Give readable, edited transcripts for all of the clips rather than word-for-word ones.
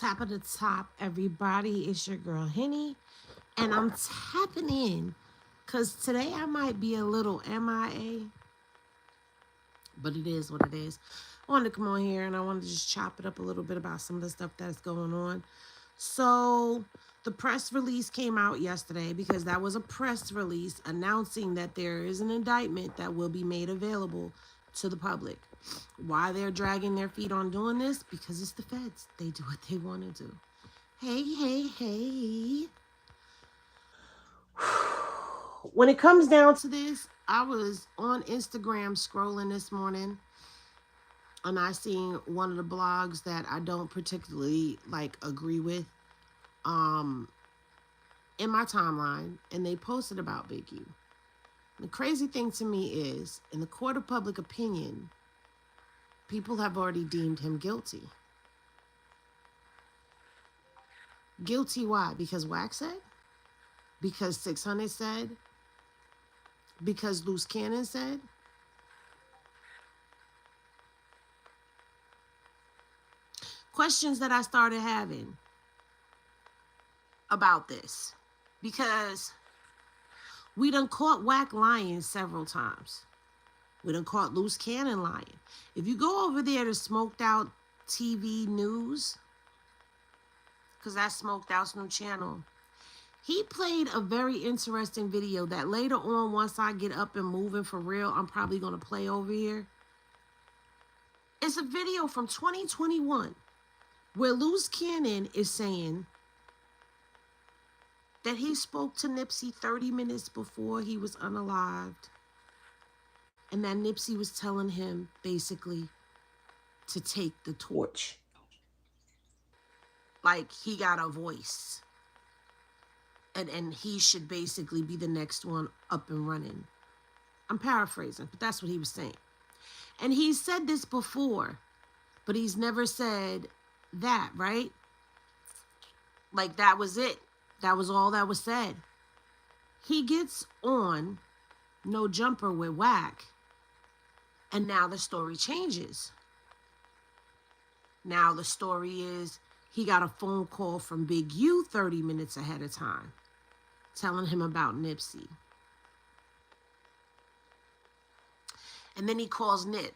Top of the top, everybody. It's your girl Henny, and I'm tapping in because today I might be a little MIA, but it is what it is. I wanted to come on here and I wanted to just chop it up a little bit about some of the stuff that's going on. So the press release came out yesterday because that was a press release announcing that there is an indictment that will be made available to the public. Why they're dragging their feet on doing this? Because it's the feds. They do what they want to do. Hey. When it comes down to this, I was on Instagram scrolling this morning and I seen one of the blogs that I don't particularly agree with in my timeline, and they posted about Big U. The crazy thing to me is, in the court of public opinion, people have already deemed him guilty. Guilty why? Because Wack said? Because 600 said? Because Loose Cannon said? Questions that I started having about this. Because we done caught Wack lying several times. We done caught Loose Cannon lying. If you go over there to Smoked Out TV News, because that's Smoked Out's new channel, he played a very interesting video that later on, once I get up and moving for real, I'm probably going to play over here. It's a video from 2021 where Loose Cannon is saying that he spoke to Nipsey 30 minutes before he was unalived, and that Nipsey was telling him basically to take the torch. Like he got a voice. And he should basically be the next one up and running. I'm paraphrasing, but that's what he was saying. And he said this before, but he's never said that, right? Like that was it. That was all that was said. He gets on No Jumper with Wack, and now the story changes. Now the story is he got a phone call from Big U 30 minutes ahead of time, telling him about Nipsey. And then he calls Nip.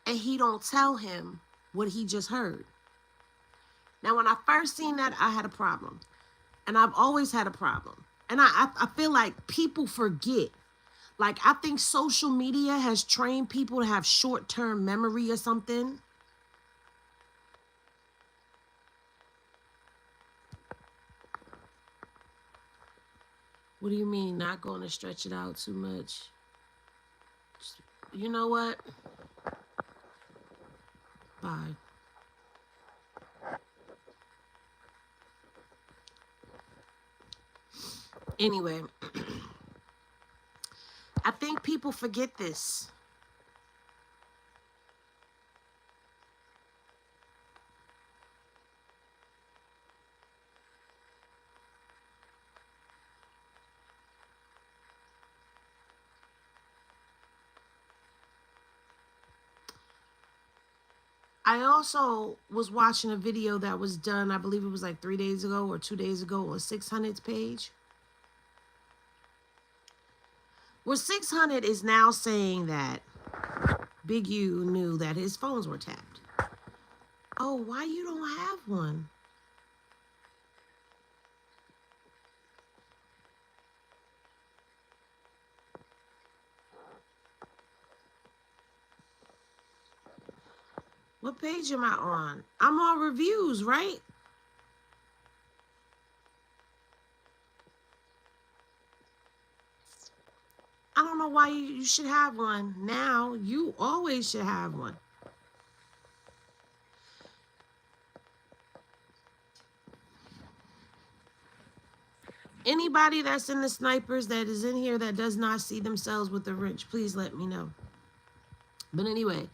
And he don't tell him what he just heard. Now, when I first seen that, I had a problem. And I've always had a problem. And I feel like people forget. Like, I think social media has trained people to have short-term memory or something. What do you mean, not going to stretch it out too much? You know what? Bye. Anyway, I think people forget this. I also was watching a video that was done, I believe it was like 3 days ago or 2 days ago on 600's page, where 600 is now saying that Big U knew that his phones were tapped. Oh, why you don't have one? What page am I on? I'm on reviews, right? I don't know why you should have one. Now, you always should have one. Anybody that's in the snipers that is in here that does not see themselves with the wrench, please let me know. But anyway,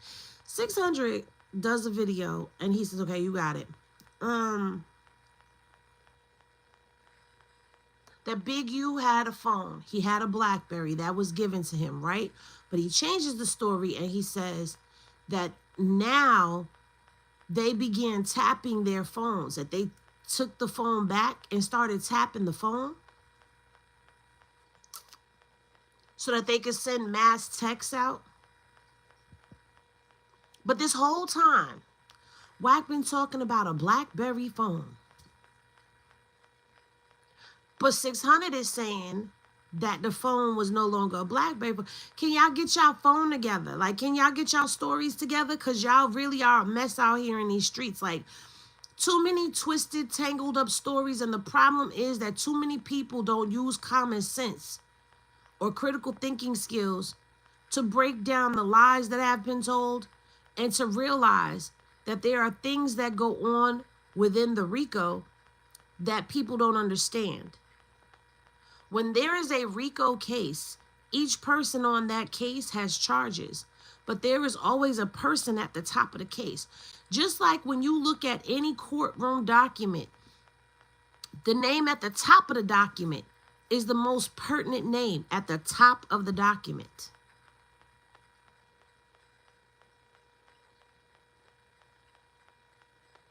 600 does a video and he says, okay, you got it. That Big U had a phone. He had a BlackBerry that was given to him, right? But he changes the story and he says that now they began tapping their phones, that they took the phone back and started tapping the phone so that they could send mass texts out. But this whole time, Wack been talking about a BlackBerry phone. But 600 is saying that the phone was no longer a BlackBerry phone. Can y'all get y'all phone together? Like, can y'all get y'all stories together? Because y'all really are a mess out here in these streets. Like, too many twisted, tangled up stories. And the problem is that too many people don't use common sense or critical thinking skills to break down the lies that have been told and to realize that there are things that go on within the RICO that people don't understand. When there is a RICO case, each person on that case has charges, but there is always a person at the top of the case. Just like when you look at any courtroom document, the name at the top of the document is the most pertinent name at the top of the document.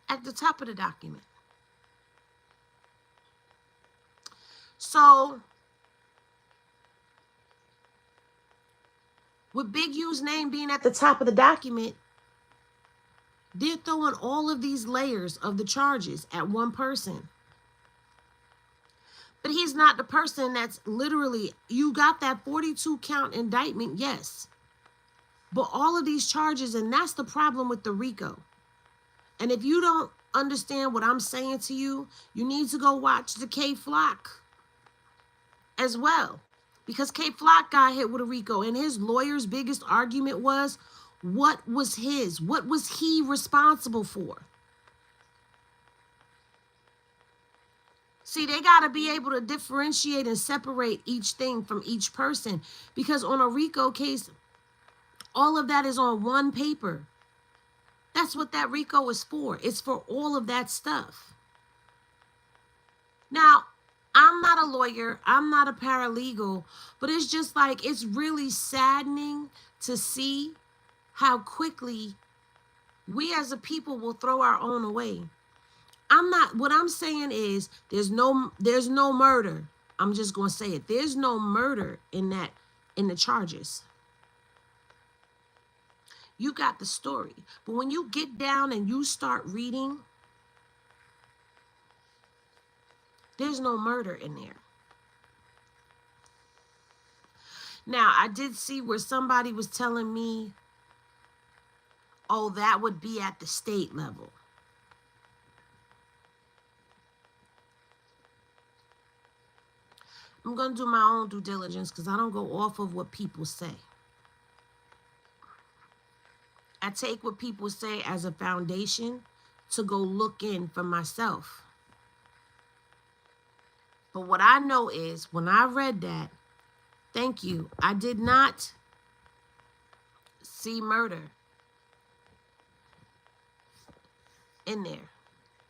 At the top of the document. So, with Big U's name being at the top of the document, they're throwing all of these layers of the charges at one person. But he's not the person that's literally, you got that 42 count indictment, yes. But all of these charges, and that's the problem with the RICO. And if you don't understand what I'm saying to you, you need to go watch the K Flock as well. Because K Flock got hit with a RICO, and his lawyer's biggest argument was, what was his? What was he responsible for? See, they got to be able to differentiate and separate each thing from each person. Because on a RICO case, all of that is on one paper. That's what that RICO is for. It's for all of that stuff. Now, I'm not a lawyer. I'm not a paralegal. But it's just like, it's really saddening to see how quickly we as a people will throw our own away. What I'm saying is there's no murder. I'm just going to say it. There's no murder in the charges. You got the story. But when you get down and you start reading, there's no murder in there. Now, I did see where somebody was telling me, oh, that would be at the state level. I'm going to do my own due diligence because I don't go off of what people say. I take what people say as a foundation to go look in for myself. But what I know is when I read that, thank you, I did not see murder in there.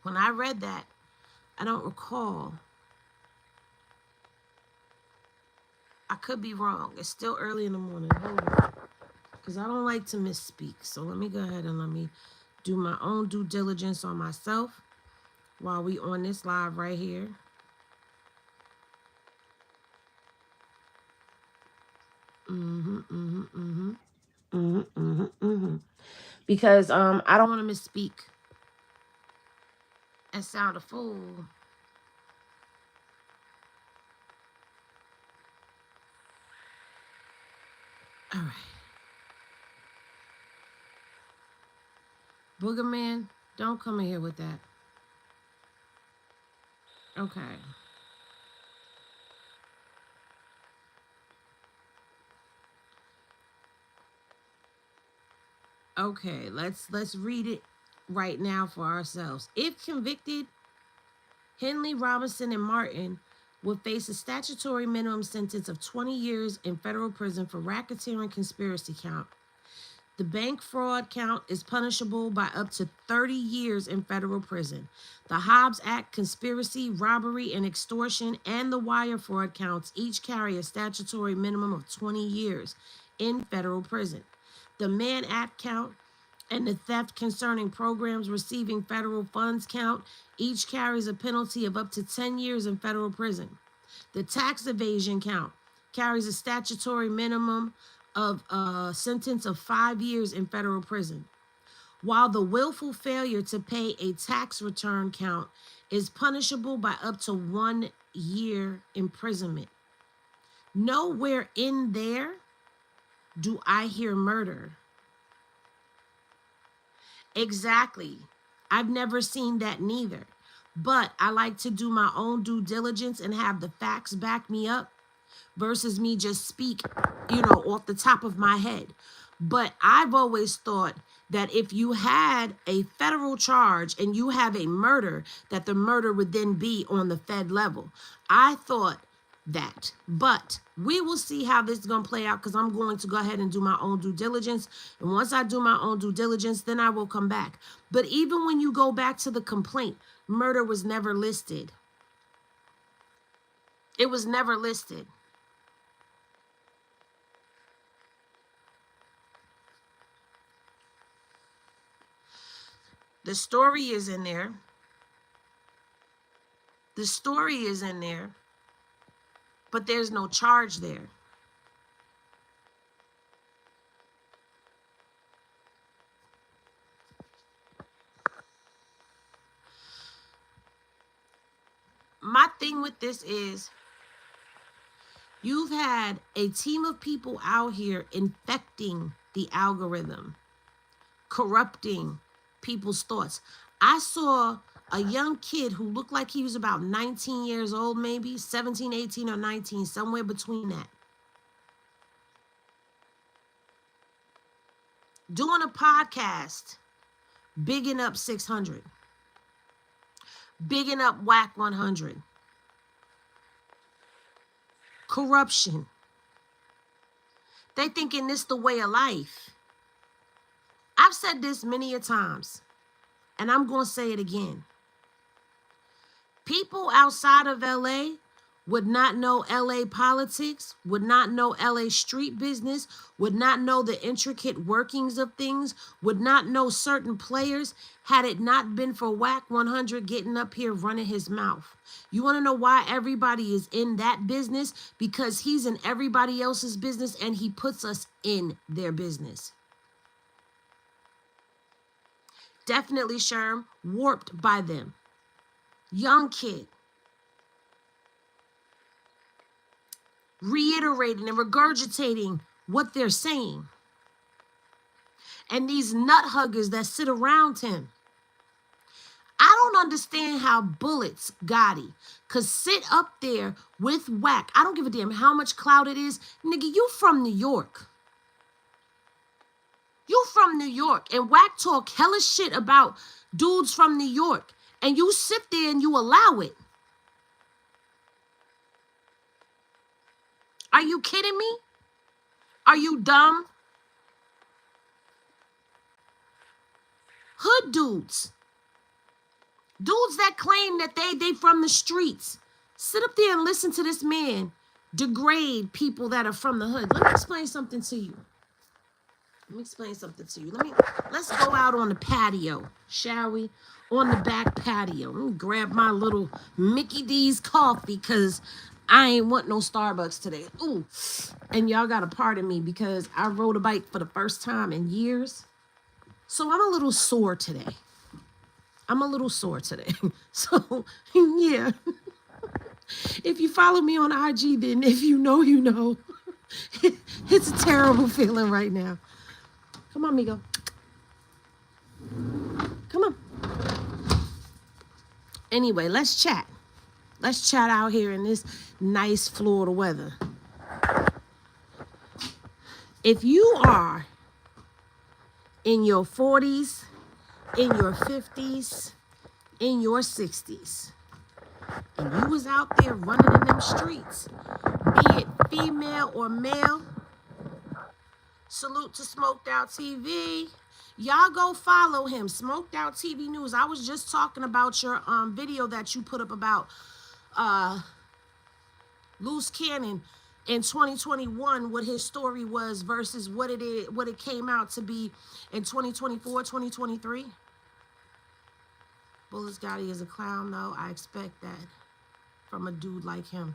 When I read that, I don't recall. I could be wrong. It's still early in the morning. Hold on. Because I don't like to misspeak. So let me go ahead and let me do my own due diligence on myself while we on this live right here. Because I don't want to misspeak and sound a fool. All right. Booger Man, don't come in here with that. Okay. Okay, let's read it right now for ourselves. If convicted, Henley, Robinson, and Martin would face a statutory minimum sentence of 20 years in federal prison for racketeering conspiracy count. The bank fraud count is punishable by up to 30 years in federal prison. The Hobbs Act conspiracy, robbery, and extortion, and the wire fraud counts each carry a statutory minimum of 20 years in federal prison. The Mann Act count and the theft concerning programs receiving federal funds count each carries a penalty of up to 10 years in federal prison. The tax evasion count carries a statutory minimum of a sentence of 5 years in federal prison, while the willful failure to pay a tax return count is punishable by up to 1 year imprisonment. Nowhere in there do I hear murder. Exactly. I've never seen that neither. But I like to do my own due diligence and have the facts back me up versus me just speak, off the top of my head. But I've always thought that if you had a federal charge and you have a murder, that the murder would then be on the Fed level. I thought that. But we will see how this is going to play out, because I'm going to go ahead and do my own due diligence. And once I do my own due diligence, then I will come back. But even when you go back to the complaint, murder was never listed. It was never listed. The story is in there. The story is in there, but there's no charge there. My thing with this is you've had a team of people out here infecting the algorithm, corrupting people's thoughts. I saw a young kid who looked like he was about 19 years old, maybe 17, 18, or 19, somewhere between that, doing a podcast, bigging up 600, bigging up Wack 100. Corruption. They thinking this the way of life. I've said this many a times, and I'm going to say it again. People outside of LA would not know LA politics, would not know LA street business, would not know the intricate workings of things, would not know certain players had it not been for Wack 100 getting up here running his mouth. You want to know why everybody is in that business? Because he's in everybody else's business and he puts us in their business. Definitely, Sherm, warped by them. Young kid. Reiterating and regurgitating what they're saying. And these nut huggers that sit around him. I don't understand how Bullets Gotti could sit up there with Wack. I don't give a damn how much clout it is. Nigga, you from New York. You from New York. And Wack talk hella shit about dudes from New York. And you sit there and you allow it. Are you kidding me? Are you dumb? Hood dudes. Dudes that claim that they from the streets. Sit up there and listen to this man degrade people that are from the hood. Let me explain something to you. Let's go out on the patio, shall we? On the back patio. Let me grab my little Mickey D's coffee, because I ain't want no Starbucks today. Ooh. And y'all gotta pardon me because I rode a bike for the first time in years. So I'm a little sore today. So, yeah. If you follow me on IG, then if you know, you know. It's a terrible feeling right now. Come on, Migo. Come on. Anyway, let's chat. Let's chat out here in this nice Florida weather. If you are in your 40s, in your 50s, in your 60s, and you was out there running in them streets, be it female or male, salute to Smoked Out TV. Y'all go follow him, Smoked Out TV News. I was just talking about your video that you put up about loose cannon in 2021 what his story was versus what it came out to be in 2024, 2023. Bullets Gotti is a clown though. I expect that from a dude like him.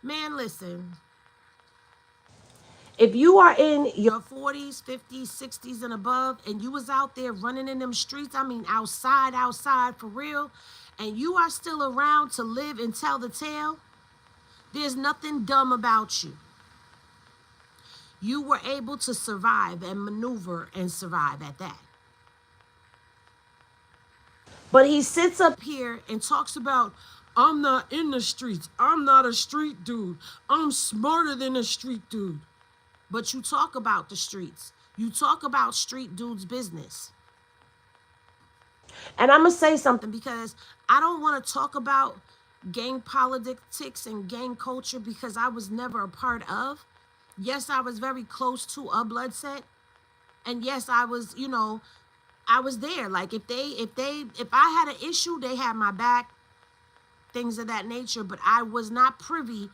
Man, listen. If you are in your 40s, 50s, 60s and above and you was out there running in them streets, I mean outside for real, and you are still around to live and tell the tale, there's nothing dumb about you. You were able to survive and maneuver and survive at that. But he sits up here and talks about, I'm not in the streets. I'm not a street dude. I'm smarter than a street dude. But you talk about the streets. You talk about street dudes' business. And I'm going to say something because I don't want to talk about gang politics and gang culture because I was never a part of. Yes, I was very close to a blood set. And yes, I was, I was there. Like if I had an issue, they had my back, things of that nature. But I was not privy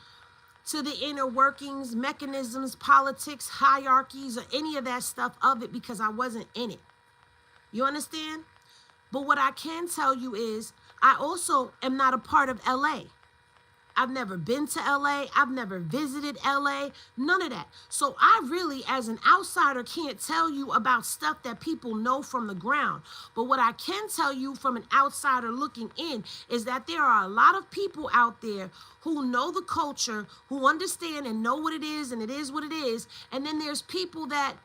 to the inner workings, mechanisms, politics, hierarchies, or any of that stuff of it because I wasn't in it. You understand? But what I can tell you is I also am not a part of LA. I've never been to LA. I've never visited LA. None of that. So I really, as an outsider, can't tell you about stuff that people know from the ground. But what I can tell you from an outsider looking in is that there are a lot of people out there who know the culture, who understand and know what it is, and it is what it is. And then there's people that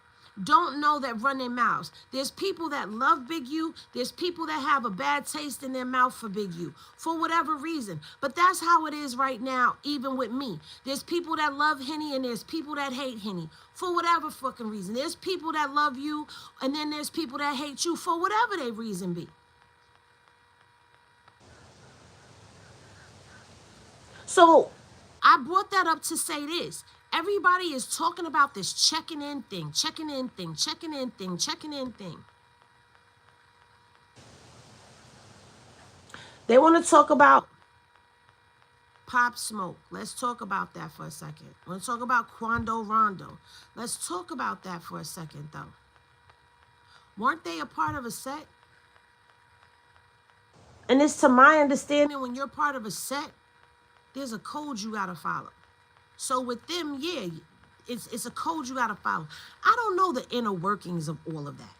don't know that run their mouths. There's people that love Big U. There's people that have a bad taste in their mouth for Big U for whatever reason. But that's how it is right now, even with me. There's people that love Henny and there's people that hate Henny for whatever fucking reason. There's people that love you and then there's people that hate you for whatever their reason be. So I brought that up to say this. Everybody is talking about this checking in thing. They want to talk about Pop Smoke. Let's talk about that for a second. Let's talk about Quando Rondo. Let's talk about that for a second, though. Weren't they a part of a set? And it's to my understanding, when you're part of a set, there's a code you got to follow. So with them, yeah, it's a code you got to follow. I don't know the inner workings of all of that.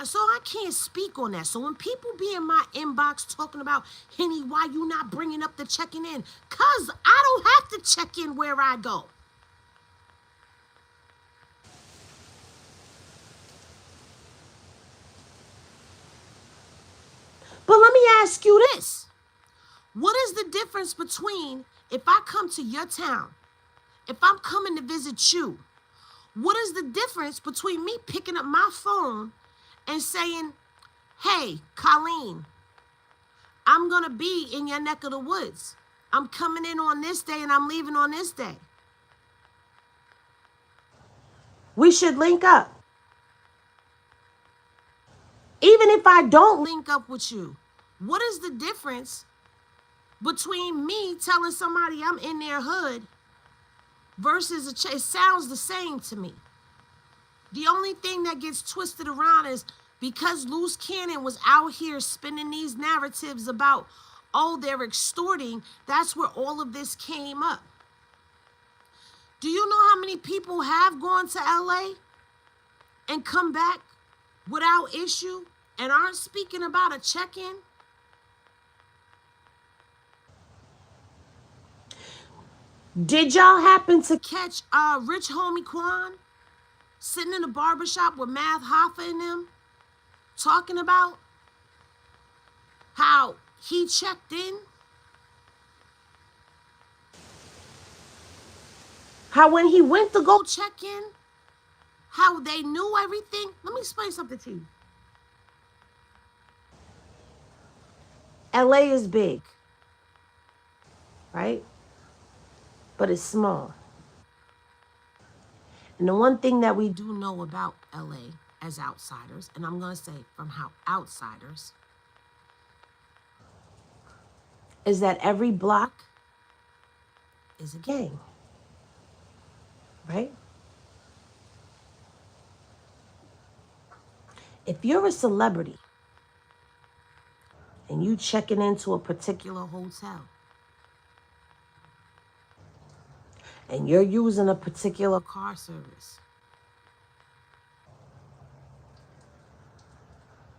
So I can't speak on that. So when people be in my inbox talking about, Henny, why you not bringing up the checking in? Because I don't have to check in where I go. But let me ask you this. What is the difference between if I come to your town, if I'm coming to visit you, what is the difference between me picking up my phone and saying, hey, Colleen, I'm going to be in your neck of the woods. I'm coming in on this day and I'm leaving on this day. We should link up. Even if I don't link up with you, what is the difference between me telling somebody I'm in their hood versus it sounds the same to me? The only thing that gets twisted around is because Loose Cannon was out here spinning these narratives about, oh, they're extorting, that's where all of this came up. Do you know how many people have gone to LA and come back without issue and aren't speaking about a check-in? Did y'all happen to catch Rich Homie Quan sitting in a barbershop with Math Hoffa and them talking about how he checked in? How when he went to go check in, how they knew everything? Let me explain something to you. LA is big, right? But it's small. And the one thing that we do know about LA as outsiders, and I'm going to say from how outsiders, is that every block is a gang, right? If you're a celebrity and you checking into a particular hotel and you're using a particular car service,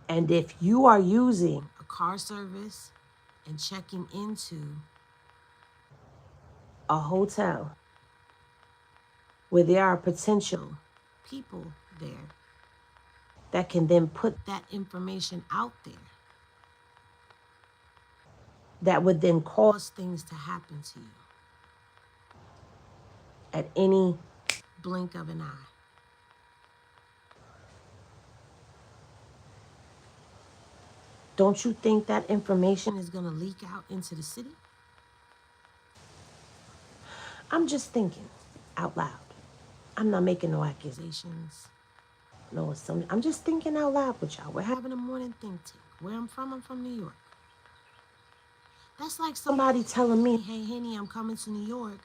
and if you are using a car service and checking into a hotel where there are potential people there that can then put that information out there, that would then cause things to happen to you at any blink of an eye. Don't you think that information is going to leak out into the city? I'm just thinking out loud. I'm not making no accusations. No assumption. I'm just thinking out loud with y'all. We're having a morning think tank. Where I'm from New York. That's like somebody telling me, hey, Henny, I'm coming to New York.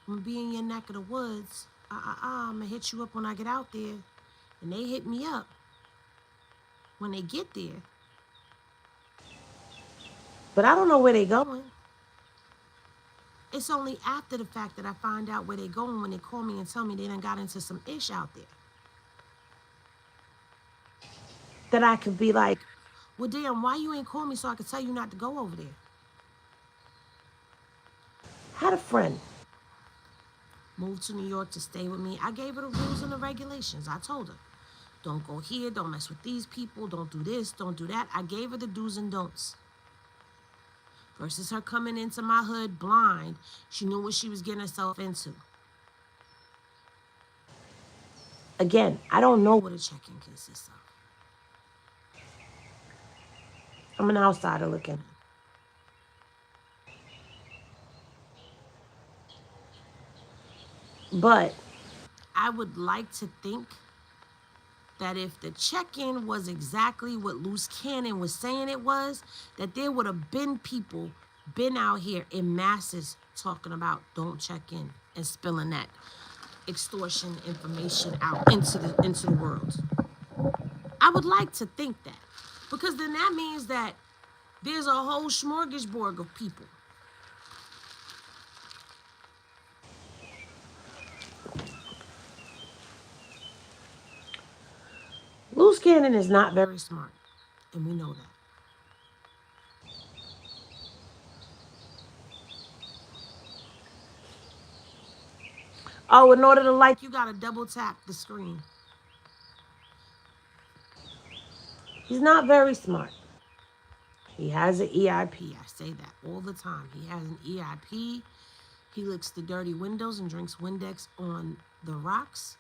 I'm going to be in your neck of the woods. I'm going to hit you up when I get out there. And they hit me up when they get there. But I don't know where they going. It's only after the fact that I find out where they going when they call me and tell me they done got into some ish out there. That I could be like, well, damn, why you ain't call me so I could tell you not to go over there? Had a friend moved to New York to stay with me. I gave her the rules and the regulations. I told her, don't go here, don't mess with these people, don't do this, don't do that. I gave her the do's and don'ts. Versus her coming into my hood blind, she knew what she was getting herself into. Again, I don't know what a check-in consists of. I'm an outsider looking. But I would like to think that if the check-in was exactly what Loose Cannon was saying it was, that there would have been people been out here in masses talking about don't check in and spilling that extortion information out into the world. I would like to think that. Because then that means that there's a whole smorgasbord of people. Loose Cannon is not very smart, and we know that. Oh, in order to like, you gotta double tap the screen. He's not very smart. He has an EIP. I say that all the time. He has an EIP. He licks the dirty windows and drinks Windex on the rocks.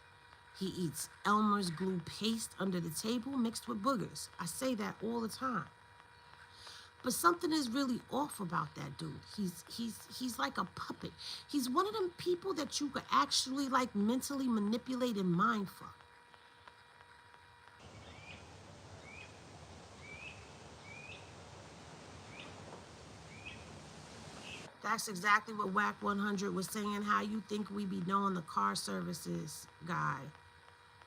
He eats Elmer's glue paste under the table mixed with boogers. I say that all the time. But something is really off about that dude. He's like a puppet. He's one of them people that you could actually like mentally manipulate and mind fuck. That's exactly what Wack 100 was saying. How you think we be knowing the car services guy?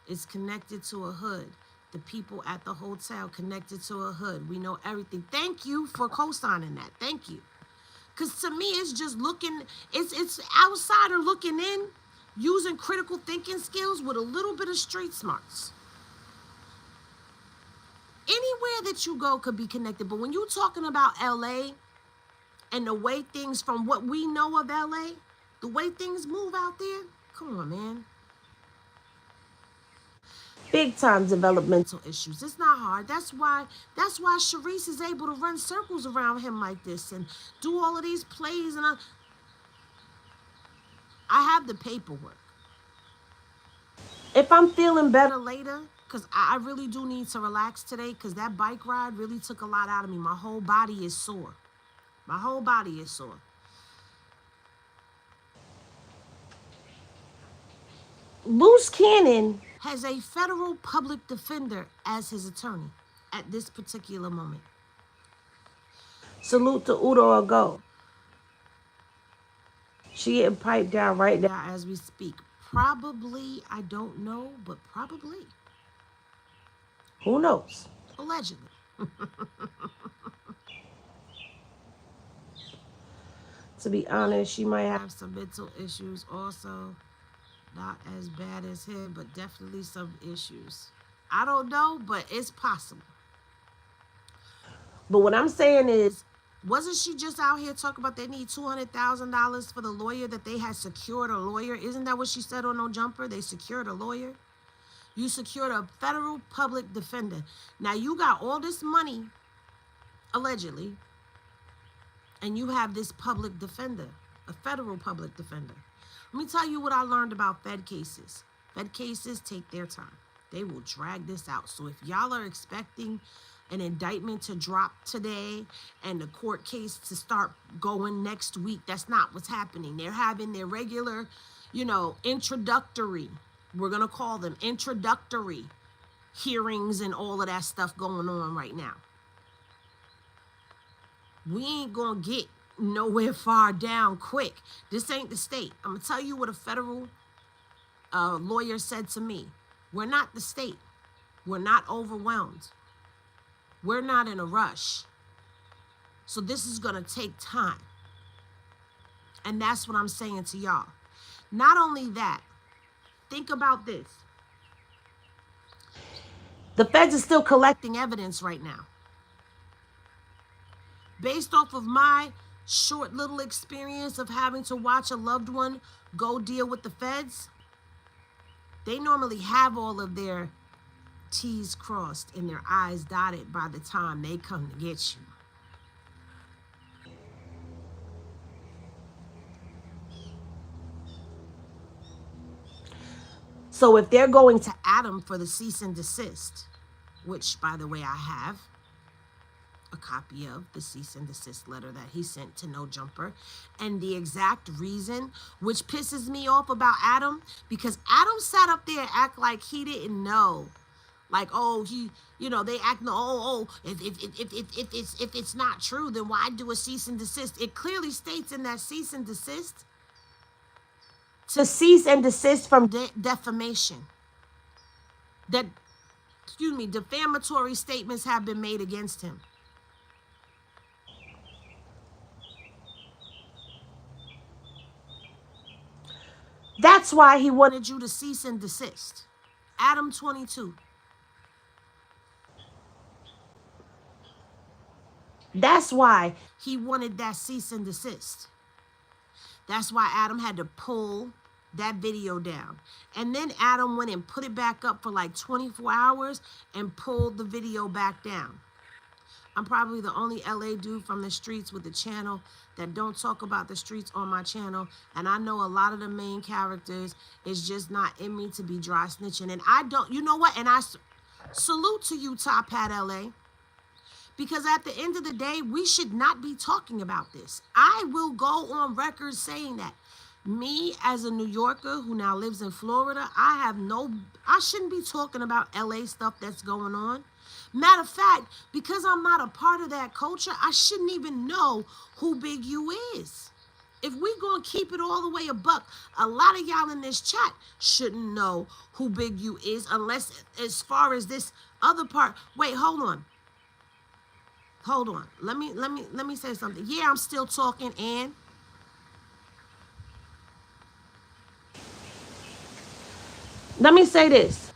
It's connected to a hood. The people at the hotel connected to a hood. We know everything. Thank you for co-signing that. Thank you. Because to me, it's just looking, it's outsider looking in, using critical thinking skills with a little bit of street smarts. Anywhere that you go could be connected. But when you're talking about LA and the way things, from what we know of LA, the way things move out there, come on, man. Big time developmental issues. It's not hard. That's why Sharice is able to run circles around him like this and do all of these plays. And I have the paperwork. If I'm feeling better later, because I really do need to relax today, because that bike ride really took a lot out of me. My whole body is sore. My whole body is sore. Loose Cannon has a federal public defender as his attorney at this particular moment. Salute to Udo Ago. She getting piped down right now as we speak. Probably, I don't know, but probably. Who knows? Allegedly. To be honest, she might have some mental issues also. Not as bad as him, but definitely some issues. I don't know, but it's possible. But what I'm saying is, wasn't she just out here talking about they need $200,000 for the lawyer that they had secured a lawyer? Isn't that what she said on No Jumper? They secured a lawyer. You secured a federal public defender. Now you got all this money, allegedly, and you have this public defender, a federal public defender. Let me tell you what I learned about Fed cases. Fed cases take their time. They will drag this out. So if y'all are expecting an indictment to drop today and the court case to start going next week, that's not what's happening. They're having their regular, introductory, we're going to call them introductory hearings and all of that stuff going on right now. We ain't going to get nowhere far down quick. This ain't the state. I'm going to tell you what a federal lawyer said to me. We're not the state. We're not overwhelmed. We're not in a rush. So this is going to take time. And that's what I'm saying to y'all. Not only that, think about this. The feds are still collecting evidence right now. Based off of my short little experience of having to watch a loved one go deal with the feds, they normally have all of their T's crossed and their I's dotted by the time they come to get you. So if they're going to Adam for the cease and desist, which, by the way, I have a copy of the cease and desist letter that he sent to No Jumper, and the exact reason, which pisses me off about Adam, because Adam sat up there and act like he didn't know. Like, oh, they act, if it's not true, then why do a cease and desist? It clearly states in that cease and desist to cease and desist from defamation. That, defamatory statements have been made against him. That's why he wanted you to cease and desist. Adam 22. That's why he wanted that cease and desist. That's why Adam had to pull that video down. And then Adam went and put it back up for like 24 hours and pulled the video back down. I'm probably the only LA dude from the streets with a channel that don't talk about the streets on my channel. And I know a lot of the main characters is just not in me to be dry snitching. And I don't, you know what? And I salute to you, Top Hat LA. Because at the end of the day, we should not be talking about this. I will go on record saying that. Me, as a New Yorker who now lives in Florida, I shouldn't be talking about LA stuff that's going on. Matter of fact, because I'm not a part of that culture, I shouldn't even know who Big U is. If we gonna keep it all the way a buck, a lot of y'all in this chat shouldn't know who Big U is, unless as far as this other part. Wait, hold on. Let me say something. Yeah, I'm still talking, and let me say this.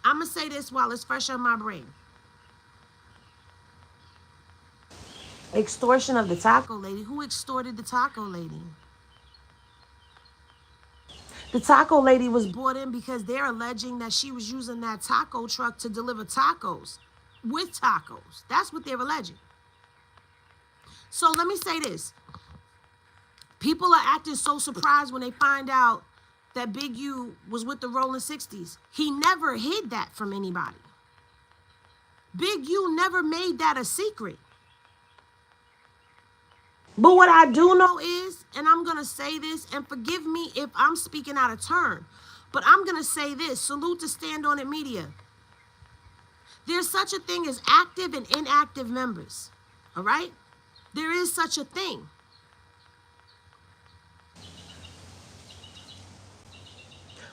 I'm gonna say this while it's fresh on my brain. Extortion of the taco lady. Who extorted the taco lady? The taco lady was brought in because they're alleging that she was using that taco truck to deliver tacos with tacos. That's what they're alleging. So let me say this. People are acting so surprised when they find out that Big U was with the Rolling 60s. He never hid that from anybody. Big U never made that a secret. But what I do know is, and I'm going to say this, and forgive me if I'm speaking out of turn, but I'm going to say this. Salute to Stand On It Media. There's such a thing as active and inactive members. All right? There is such a thing.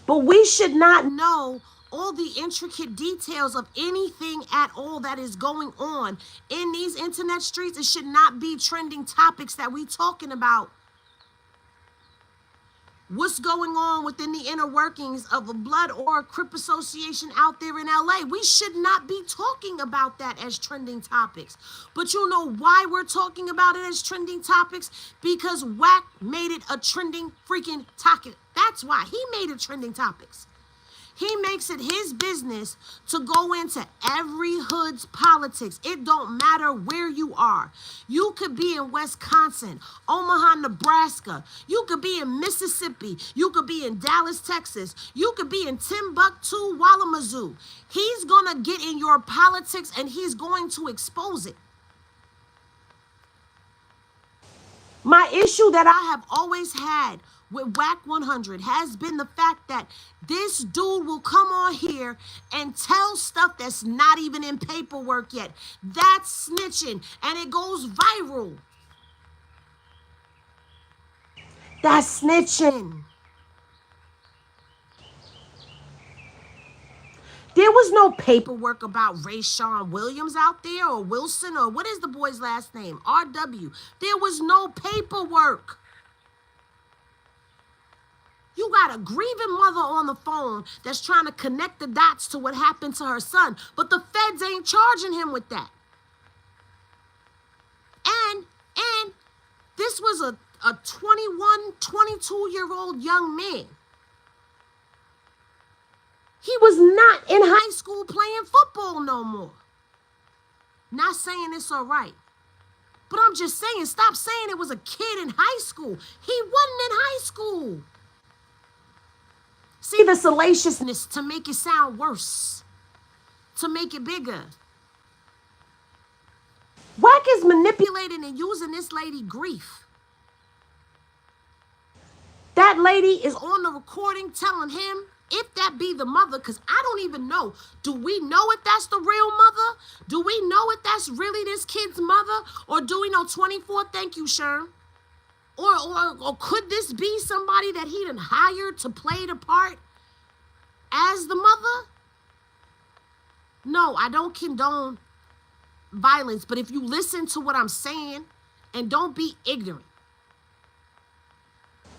But we should not know all the intricate details of anything at all that is going on in these internet streets. It should not be trending topics that we talking about. What's going on within the inner workings of a blood or a Crip association out there in LA? We should not be talking about that as trending topics. But you know why we're talking about it as trending topics? Because Wack made it a trending freaking topic. That's why he made it trending topics. He makes it his business to go into every hood's politics. It don't matter where you are. You could be in Wisconsin, Omaha, Nebraska. You could be in Mississippi. You could be in Dallas, Texas. You could be in Timbuktu, Walamazoo. He's going to get in your politics and he's going to expose it. My issue that I have always had with Wack 100 has been the fact that this dude will come on here and tell stuff that's not even in paperwork yet. That's snitching, and it goes viral. That's snitching. There was no paperwork about Rayshawn Williams out there, or Wilson, or what is the boy's last name? RW. There was no paperwork. You got a grieving mother on the phone that's trying to connect the dots to what happened to her son, but the feds ain't charging him with that. And this was a 21, 22-year-old young man. He was not in high school playing football no more. Not saying it's all right. But I'm just saying, stop saying it was a kid in high school. He wasn't in high school. See the salaciousness to make it sound worse, to make it bigger. Wack is manipulating and using this lady grief. That lady is on the recording telling him, if that be the mother, because I don't even know. Do we know if that's the real mother? Do we know if that's really this kid's mother? Or do we know 24? Thank you, Sherm. Or could this be somebody that he done hired to play the part as the mother? No, I don't condone violence, but if you listen to what I'm saying, and don't be ignorant.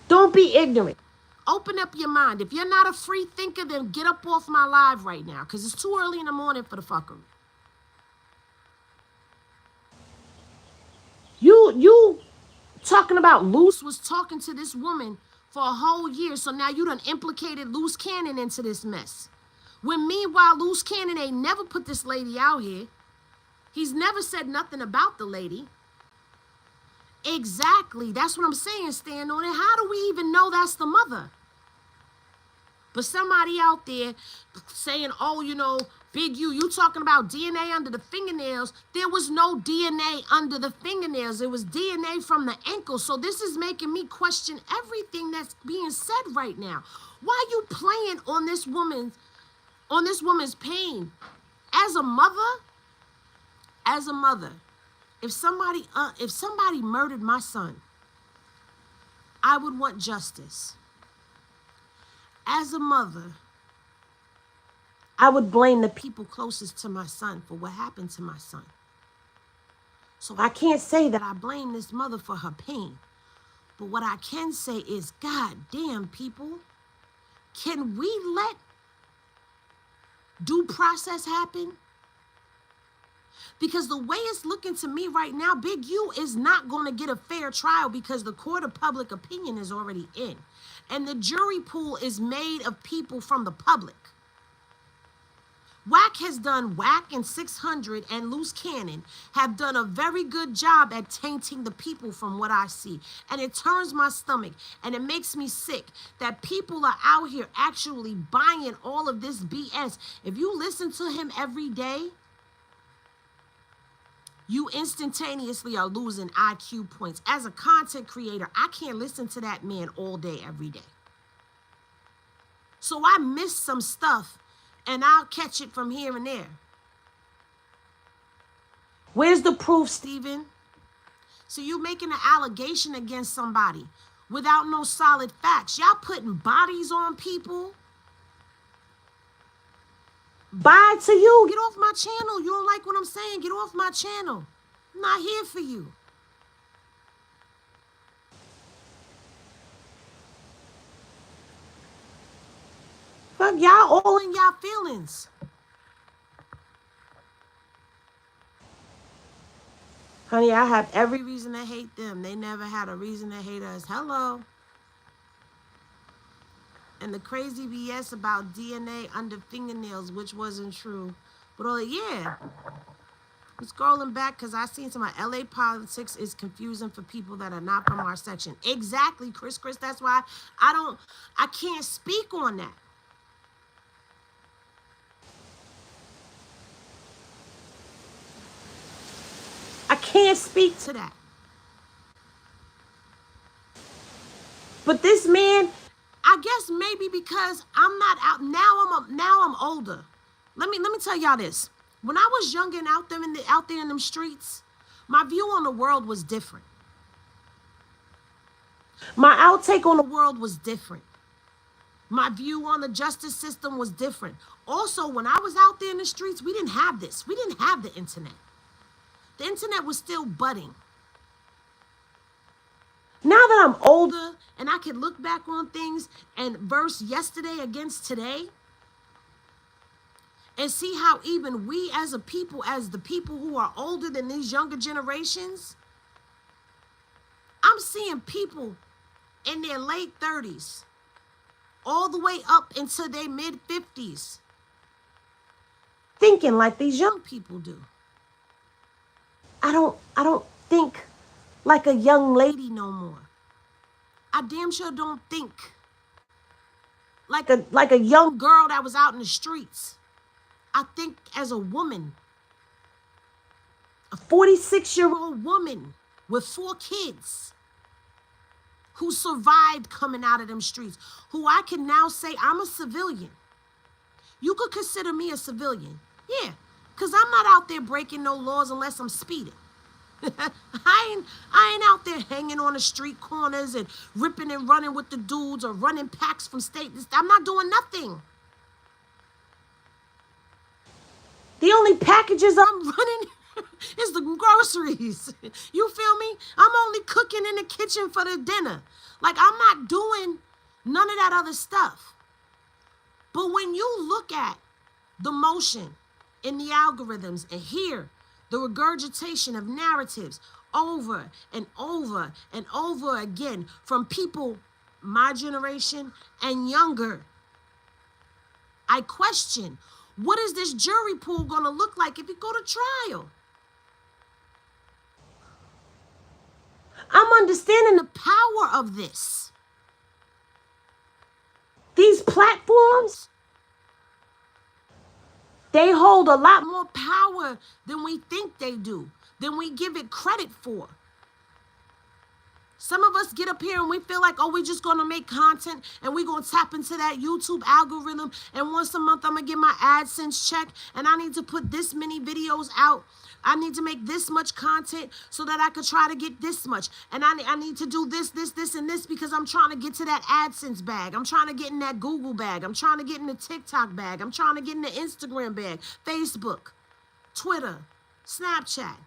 Don't be ignorant. Open up your mind. If you're not a free thinker, then get up off my live right now, because it's too early in the morning for the fuckery. You talking about Luce was talking to this woman for a whole year, so now you done implicated Luce Cannon into this mess. When meanwhile, Luce Cannon ain't never put this lady out here. He's never said nothing about the lady. Exactly. That's what I'm saying, stand on it. How do we even know that's the mother? But somebody out there saying, oh, you know, Big U, you talking about DNA under the fingernails. There was no DNA under the fingernails. It was DNA from the ankle. So this is making me question everything that's being said right now. Why are you playing on this woman's pain? As a mother, if somebody murdered my son, I would want justice. As a mother, I would blame the people closest to my son for what happened to my son. So I can't say that I blame this mother for her pain. But what I can say is, God damn, people, can we let due process happen? Because the way it's looking to me right now, Big U is not going to get a fair trial because the court of public opinion is already in. And the jury pool is made of people from the public. Wack has done, Wack and 600 and Luce Cannon have done a very good job at tainting the people from what I see. And it turns my stomach and it makes me sick that people are out here actually buying all of this BS. If you listen to him every day, you instantaneously are losing IQ points. As a content creator, I can't listen to that man all day, every day. So I miss some stuff, and I'll catch it from here and there. Where's the proof, Steven? So you making an allegation against somebody without no solid facts. Y'all putting bodies on people Bye to you. Get off my channel. You don't like what I'm saying? Get off my channel. I'm not here for you. Fuck y'all all in y'all feelings. Honey, I have every reason to hate them. They never had a reason to hate us. Hello. And the crazy BS about DNA under fingernails, which wasn't true. But yeah. I'm scrolling back because I seen some of LA politics is confusing for people that are not from our section. Exactly, Chris. That's why I can't speak on that. I can't speak to that. But this man, I guess maybe because I'm not out now. I'm older. Let me tell y'all this. When I was young and out there in them streets, my view on the world was different. My outtake on the world was different. My view on the justice system was different. Also, when I was out there in the streets, we didn't have this. We didn't have the internet. The internet was still budding. Now that I'm older and I can look back on things and verse yesterday against today and see how even we as a people, as the people who are older than these younger generations, I'm seeing people in their late 30s all the way up into their mid 50s thinking like these young people do. I don't think like a young lady no more. I damn sure don't think like a young girl that was out in the streets. I think as a woman, a 46-year-old woman with 4 kids who survived coming out of them streets, who I can now say I'm a civilian. You could consider me a civilian. Yeah, because I'm not out there breaking no laws unless I'm speeding. I ain't out there hanging on the street corners and ripping and running with the dudes or running packs from state. I'm not doing nothing. The only packages I'm running is the groceries. You feel me? I'm only cooking in the kitchen for the dinner. Like, I'm not doing none of that other stuff. But when you look at the motion in the algorithms and hear the regurgitation of narratives over and over and over again from people my generation and younger, I question, what is this jury pool going to look like if you go to trial? I'm understanding the power of this. These platforms, they hold a lot more power than we think they do, than we give it credit for. Some of us get up here and we feel like, oh, we're just going to make content and we're going to tap into that YouTube algorithm. And once a month, I'm going to get my AdSense check and I need to put this many videos out. I need to make this much content so that I could try to get this much. And I need to do this, and this because I'm trying to get to that AdSense bag. I'm trying to get in that Google bag. I'm trying to get in the TikTok bag. I'm trying to get in the Instagram bag, Facebook, Twitter, Snapchat.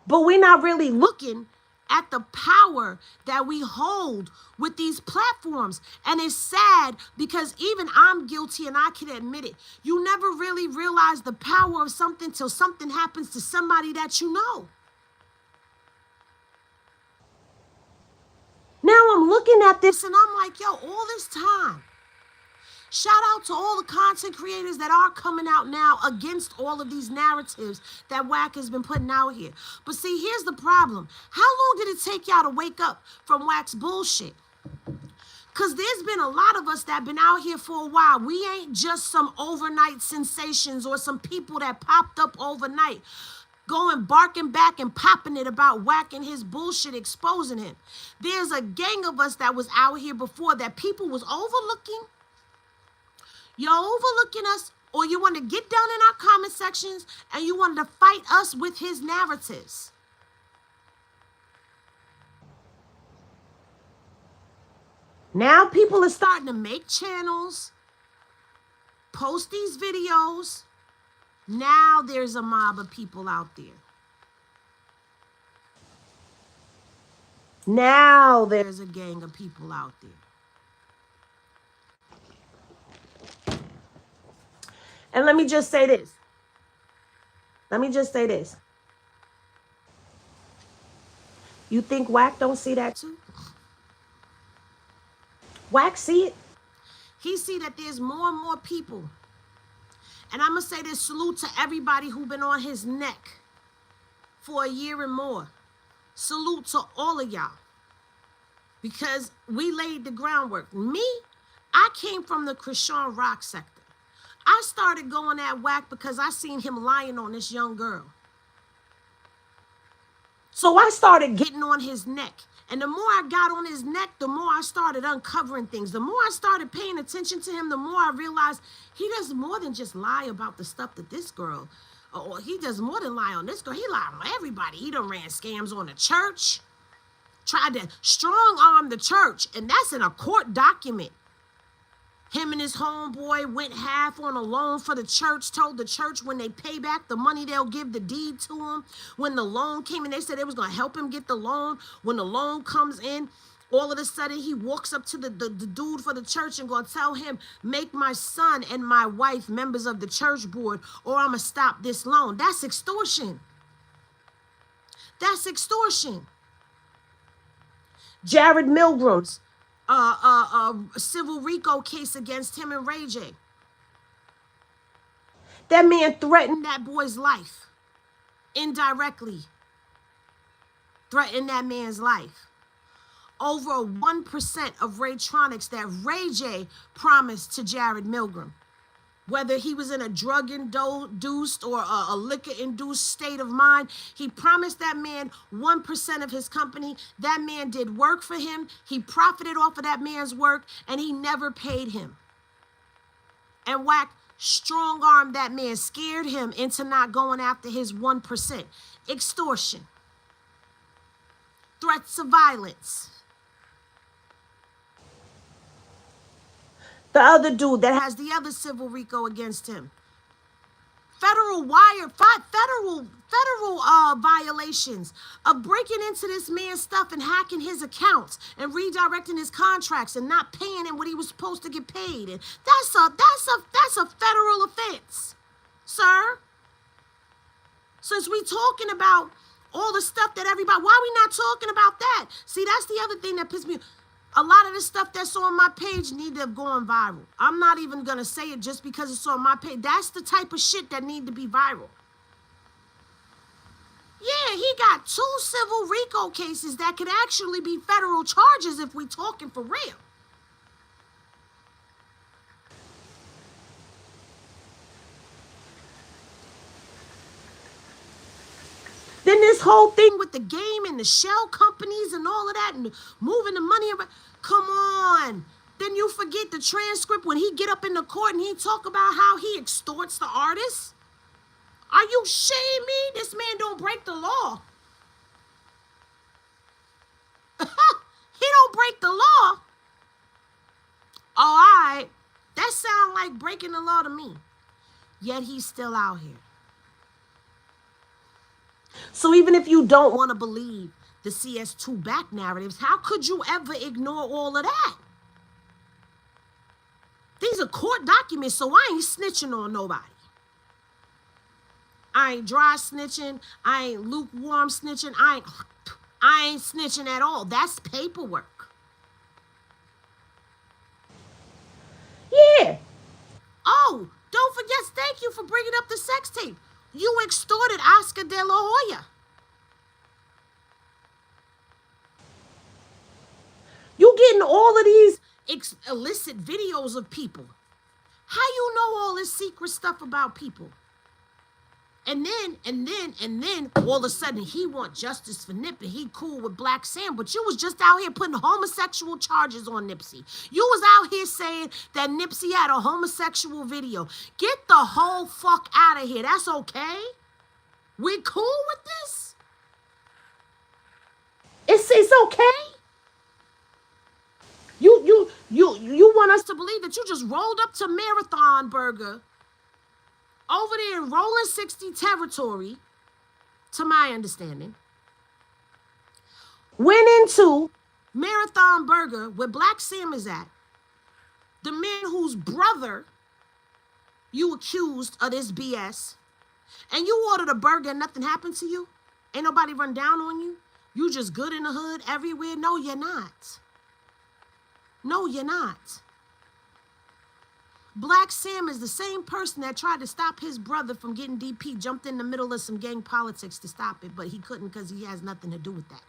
But we're not really looking at the power that we hold with these platforms. And it's sad because even I'm guilty and I can admit it. You never really realize the power of something till something happens to somebody that you know. Now I'm looking at this and I'm like, yo, all this time. Shout out to all the content creators that are coming out now against all of these narratives that Wack has been putting out here. But see, here's the problem. How long did it take y'all to wake up from Wack's bullshit? Because there's been a lot of us that have been out here for a while. We ain't just some overnight sensations or some people that popped up overnight going barking back and popping it about Wack and his bullshit, exposing him. There's a gang of us that was out here before that people was overlooking. You're overlooking us, or you want to get down in our comment sections and you want to fight us with his narratives. Now people are starting to make channels post these videos, now there's a mob of people out there. Now there's a gang of people out there. And let me just say this. You think Wack don't see that too? Wack see it. He see that there's more and more people. And I'm going to say this, salute to everybody who been on his neck for a year and more. Salute to all of y'all. Because we laid the groundwork. Me, I came from the Christian rock sector. I started going at Wack because I seen him lying on this young girl. So I started getting on his neck. And the more I got on his neck, the more I started uncovering things. The more I started paying attention to him, the more I realized he does more than just lie about the stuff that this girl, or he does more than lie on this girl. He lied on everybody. He done ran scams on the church, tried to strong arm the church, and that's in a court document. Him and his homeboy went half on a loan for the church, told the church when they pay back the money, they'll give the deed to him. When the loan came in, they said they was going to help him get the loan. When the loan comes in, all of a sudden he walks up to the dude for the church and going to tell him, make my son and my wife members of the church board or I'm going to stop this loan. That's extortion. That's extortion. Jared Milgram's civil RICO case against him and Ray J. That man threatened that boy's life. Indirectly threatened that man's life. Over 1% of Raytronics that Ray J promised to Jared Milgram. Whether he was in a drug-induced or a liquor-induced state of mind, he promised that man 1% of his company. That man did work for him. He profited off of that man's work, and he never paid him. And Wack strong-armed that man, scared him into not going after his 1%. Extortion. Threats of violence. The other dude that has the other civil RICO against him. Federal violations of breaking into this man's stuff and hacking his accounts and redirecting his contracts and not paying him what he was supposed to get paid. And that's a federal offense, sir. Since we talking about all the stuff that everybody, why we not talking about that? See, that's the other thing that pissed me off. A lot of the stuff that's on my page need to have gone viral. I'm not even going to say it just because it's on my page. That's the type of shit that need to be viral. Yeah, he got 2 civil RICO cases that could actually be federal charges if we talking for real. Then this whole thing with the game and the shell companies and all of that and moving the money around. Come on. Then you forget the transcript when he get up in the court and he talk about how he extorts the artists. Are you shitting me? This man don't break the law. He don't break the law. Oh, all right. That sound like breaking the law to me. Yet he's still out here. So even if you don't want to believe the CS2 back narratives, how could you ever ignore all of that? These are court documents, so I ain't snitching on nobody. I ain't dry snitching. I ain't lukewarm snitching. I ain't snitching at all. That's paperwork. Yeah. Oh, don't forget, thank you for bringing up the sex tape. You extorted Oscar De La Hoya. You getting all of these illicit videos of people. How you know all this secret stuff about people? And then, all of a sudden, he want justice for Nip and he cool with Black Sam. But you was just out here putting homosexual charges on Nipsey. You was out here saying that Nipsey had a homosexual video. Get the whole fuck out of here. That's okay? We cool with this? It's okay? You want us to believe that you just rolled up to Marathon Burger over there in Rolling 60 territory, to my understanding, went into Marathon Burger where Black Sam is at, the man whose brother you accused of this BS, and you ordered a burger and nothing happened to you? Ain't nobody run down on you? You just good in the hood everywhere? No, you're not. No, you're not. Black Sam is the same person that tried to stop his brother from getting DP, jumped in the middle of some gang politics to stop it, but he couldn't because he has nothing to do with that.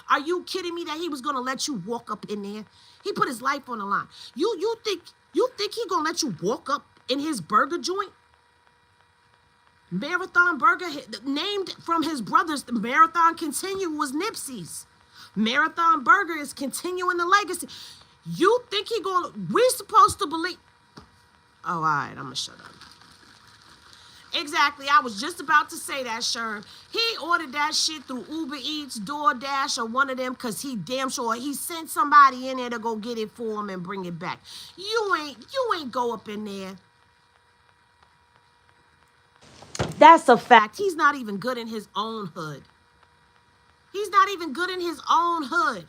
Are you kidding me that he was going to let you walk up in there? He put his life on the line. You think he going to let you walk up in his burger joint? Marathon Burger, named from his brothers. The Marathon Continue was Nipsey's. Marathon Burger is continuing the legacy. You think he going to, we supposed to believe? Oh, all right, I'm going to shut up. Exactly, I was just about to say that, Sherm. He ordered that shit through Uber Eats, DoorDash, or one of them, because he damn sure he sent somebody in there to go get it for him and bring it back. You ain't go up in there. That's a fact. He's not even good in his own hood. He's not even good in his own hood.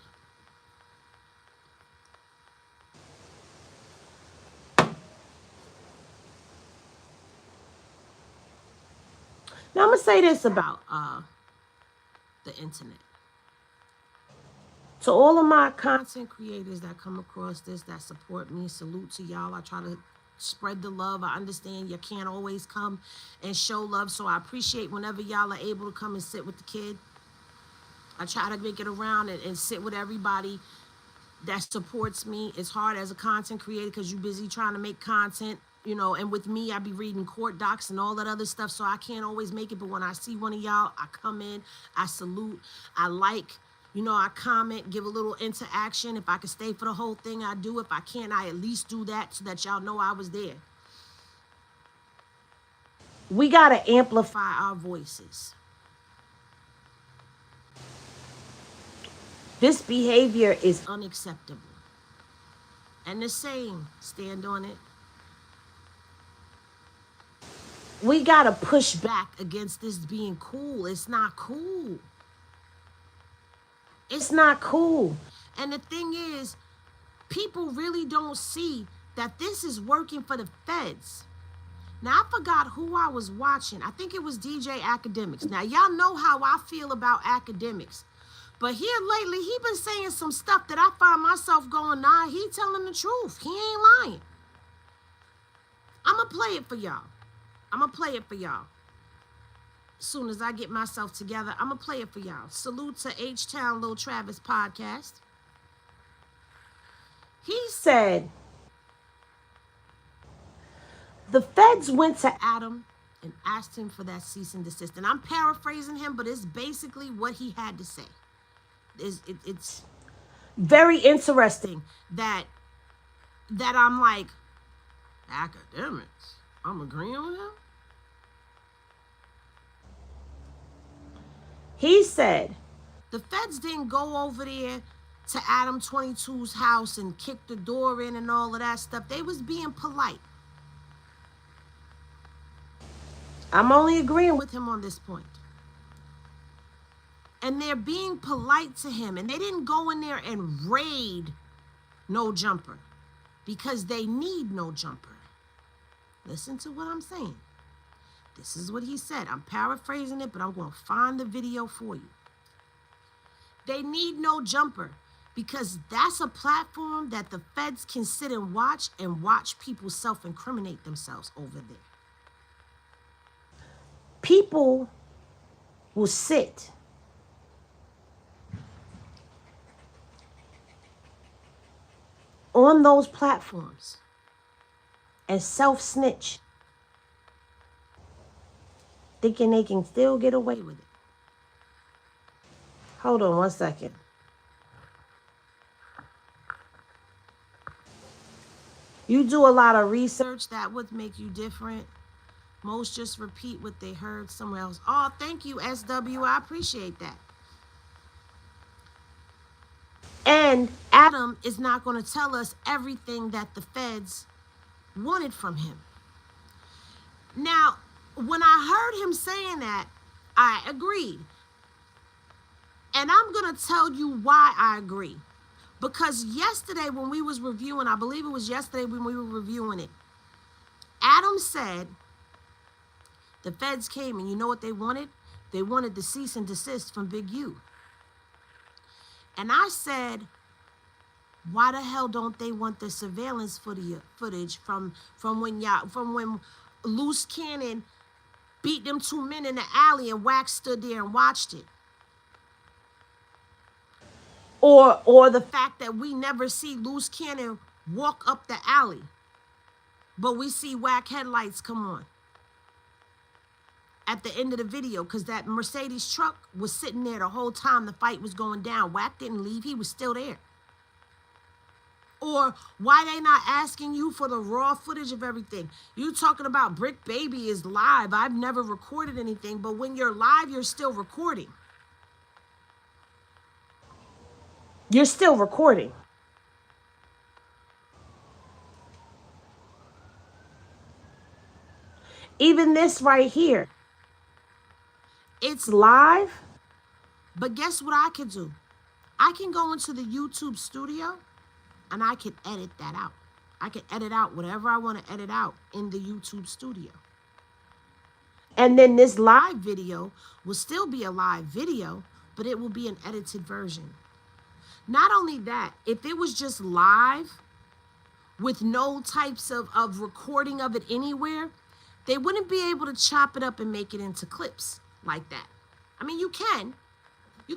Now, I'm going to say this about the internet. To all of my content creators that come across this, that support me, salute to y'all. I try to spread the love. I understand you can't always come and show love, so I appreciate whenever y'all are able to come and sit with the kid. I try to make it around and sit with everybody that supports me. It's hard as a content creator because you're busy trying to make content, you know, and with me, I be reading court docs and all that other stuff, so I can't always make it. But when I see one of y'all, I come in, I salute, I like, you know, I comment, give a little interaction. If I can stay for the whole thing, I do. If I can't, I at least do that so that y'all know I was there. We got to amplify our voices. This behavior is unacceptable. And the same, stand on it. We got to push back against this being cool. It's not cool. It's not cool. And the thing is, people really don't see that this is working for the feds. Now, I forgot who I was watching. I think it was DJ Academics. Now, y'all know how I feel about Academics. But here lately, he been saying some stuff that I find myself going, nah, he telling the truth. He ain't lying. I'm going to play it for y'all. I'm going to play it for y'all. As soon as I get myself together, I'm going to play it for y'all. Salute to H-Town Lil Travis podcast. He said, the feds went to Adam and asked him for that cease and desist. And I'm paraphrasing him, but it's basically what he had to say. It's very interesting that I'm like, academics, I'm agreeing with him. He said the feds didn't go over there to Adam 22's house and kick the door in and all of that stuff. They was being polite. I'm only agreeing with him on this point. And they're being polite to him. And they didn't go in there and raid No Jumper because they need No Jumper. Listen to what I'm saying. This is what he said. I'm paraphrasing it, but I'm going to find the video for you. They need No Jumper because that's a platform that the feds can sit and watch people self-incriminate themselves over there. People will sit on those platforms and self-snitch, thinking they can still get away with it. Hold on 1 second. You do a lot of research, that would make you different. Most just repeat what they heard somewhere else. Oh, thank you, SW. I appreciate that. And Adam is not going to tell us everything that the feds wanted from him. Now, when I heard him saying that, I agreed. And I'm going to tell you why I agree. Because yesterday when we was reviewing, I believe it was yesterday when we were reviewing it, Adam said the feds came and you know what they wanted? They wanted the cease and desist from Big U. And I said, why the hell don't they want the surveillance footage from when Loose Cannon beat them 2 men in the alley and Wack stood there and watched it? Or the fact that we never see Loose Cannon walk up the alley, but we see Wack headlights come on at the end of the video, because that Mercedes truck was sitting there the whole time the fight was going down. Wack didn't leave, he was still there. Or why they not asking you for the raw footage of everything? You talking about Brick Baby is live. I've never recorded anything, but when you're live, you're still recording. You're still recording. Even this right here, it's live, but guess what I can do? I can go into the YouTube studio and I can edit that out. I can edit out whatever I want to edit out in the YouTube studio. And then this live video will still be a live video, but it will be an edited version. Not only that, if it was just live with no types of recording of it anywhere, they wouldn't be able to chop it up and make it into clips like that. I mean, you can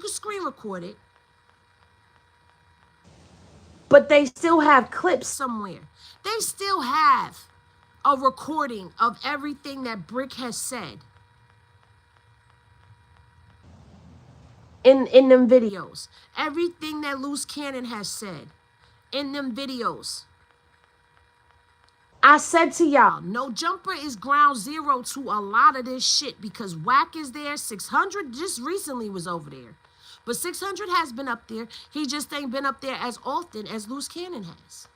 screen record it, but they still have clips somewhere. They still have a recording of everything that Brick has said in them videos. Everything that Loose Cannon has said in them videos. I said to y'all, No Jumper is ground zero to a lot of this shit, because Wack is there. 600 just recently was over there. But 600 has been up there. He just ain't been up there as often as Loose Cannon has.